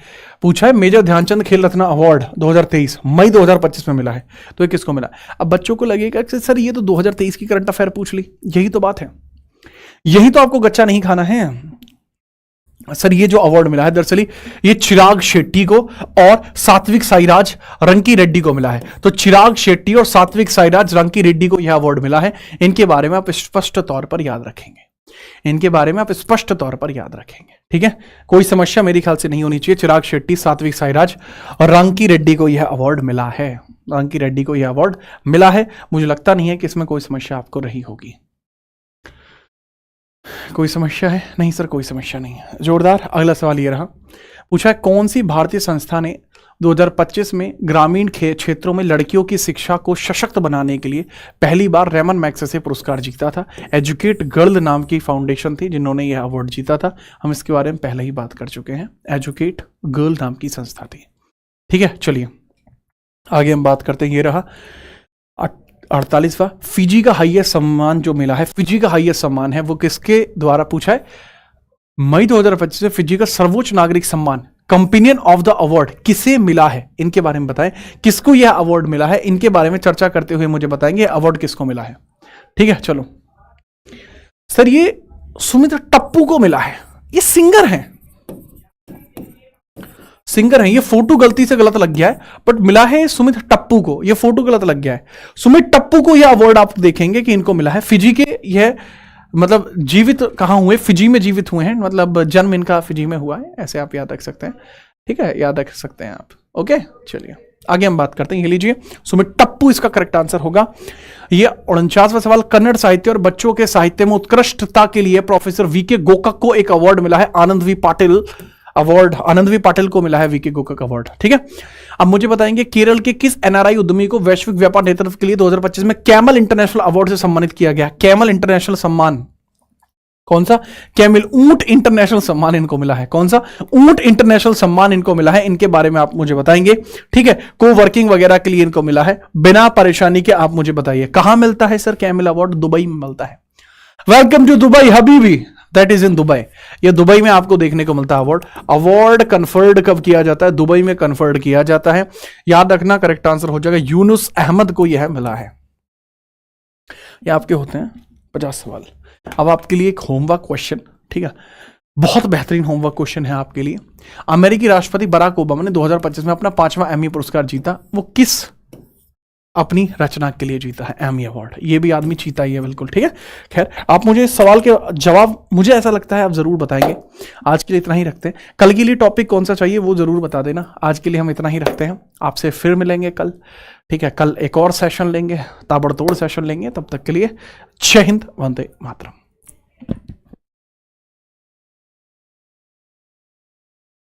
पूछा है मेजर ध्यानचंद खेल रत्न अवार्ड 2023 मई 2025 में मिला है, तो ये किसको मिला? अब बच्चों को लगेगा कि सर ये तो 2023 की करंट अफेयर पूछ ली। यही तो बात है, यही तो आपको गच्चा नहीं खाना है। सर ये जो अवार्ड मिला है दरअसल ये चिराग शेट्टी को और सात्विक साईराज रंकी रेड्डी को मिला है। तो चिराग शेट्टी और सात्विक साईराज रंकी रेड्डी को यह अवार्ड मिला है। इनके बारे में आप स्पष्ट तौर पर याद रखेंगे, इनके बारे में आप स्पष्ट तौर पर याद रखेंगे, ठीक है। कोई समस्या मेरे ख्याल से नहीं होनी चाहिए। चिराग शेट्टी, सात्विक साईराज और रंकी रेड्डी को यह अवार्ड मिला है। रंकी रेड्डी को यह अवार्ड मिला है। मुझे लगता नहीं है कि इसमें कोई समस्या आपको रही होगी। कोई समस्या है? नहीं सर, कोई समस्या नहीं है। जोरदार। अगला सवाल ये रहा, पूछा है कौन सी भारतीय संस्था ने 2025 में ग्रामीण क्षेत्रों में लड़कियों की शिक्षा को सशक्त बनाने के लिए पहली बार रेमन मैग्सेसे पुरस्कार जीता था? एजुकेट गर्ल नाम की फाउंडेशन थी जिन्होंने यह अवार्ड जीता था। हम इसके बारे में पहले ही बात कर चुके हैं। एजुकेट गर्ल नाम की संस्था थी, ठीक है। चलिए आगे हम बात करते हैं। ये रहा 48वां, फिजी का हाईएस्ट सम्मान जो मिला है, फिजी का हाईएस्ट सम्मान है वो किसके द्वारा? पूछा है मई 2025 में फिजी का सर्वोच्च नागरिक सम्मान कंपेनियन ऑफ द अवार्ड किसे मिला है? इनके बारे में बताएं, किसको यह अवार्ड मिला है, इनके बारे में चर्चा करते हुए मुझे बताएंगे अवार्ड किसको मिला है, ठीक है। चलो सर ये सुमित्रा टप्पू को मिला है, ये सिंगर हैं, सिंगर हैं। ये फोटो गलती से गलत लग गया है, बट मिला है सुमित टप्पू को। ये फोटो गलत लग गया है। सुमित टप्पू को यह अवार्ड आप देखेंगे कि इनको मिला है। फिजी के यह मतलब जीवित कहां हुए? फिजी में जीवित हुए हैं, मतलब जन्म इनका फिजी में हुआ है, ऐसे आप याद रख सकते हैं, ठीक है, याद रख सकते हैं आप। ओके चलिए आगे हम बात करते हैं। ये लीजिए सुमित टप्पू इसका करेक्ट आंसर होगा। ये 49वां सवाल, कन्नड़ साहित्य और बच्चों के साहित्य में उत्कृष्टता के लिए प्रोफेसर वीके गोकक को एक अवार्ड मिला है, Anand V Patil award. Anand V Patil को मिला है वीके गोकक अवार्ड, ठीक है। अब मुझे बताएंगे केरल के किस एनआरआई उद्यमी को वैश्विक व्यापार नेतृत्व के लिए 2025 में कैमल इंटरनेशनल अवार्ड से सम्मानित किया गया? कैमल इंटरनेशनल सम्मान कौन सा? कैमल ऊंट इंटरनेशनल सम्मान इनको मिला है। कौन सा? ऊंट इंटरनेशनल सम्मान इनको मिला है। इनके बारे में आप मुझे बताएंगे, ठीक है। को वर्किंग वगैरह के लिए इनको मिला है। बिना परेशानी के आप मुझे बताइए कहां मिलता है सर कैमल अवार्ड? दुबई में मिलता है। वेलकम टू दुबई हबीबी, दैट इज इन दुबई। ये दुबई में आपको देखने को मिलता है अवार्ड। अवार्ड कन्फर्ड कब किया जाता है? दुबई में कन्फर्ड किया जाता है। याद रखना करेक्ट आंसर हो जाएगा यूनुस अहमद को यह मिला है। ये आपके होते हैं 50 सवाल। अब आपके लिए एक होमवर्क क्वेश्चन, ठीक है, बहुत बेहतरीन होमवर्क क्वेश्चन है आपके लिए। अमेरिकी राष्ट्रपति बराक ओबामा ने 2025 में अपना 5वां एमी पुरस्कार जीता, वो किस अपनी रचना के लिए जीता है एमी अवार्ड? ये भी आदमी जीता ही है, बिल्कुल, ठीक है। खैर आप मुझे इस सवाल के जवाब, मुझे ऐसा लगता है आप जरूर बताएंगे। आज के लिए इतना ही रखते हैं। कल के लिए टॉपिक कौन सा चाहिए वो जरूर बता देना। आज के लिए हम इतना ही रखते हैं। आपसे फिर मिलेंगे कल, ठीक है। कल एक और सेशन लेंगे, ताबड़तोड़ सेशन लेंगे। तब तक के लिए जय हिंद, वंदे मातरम।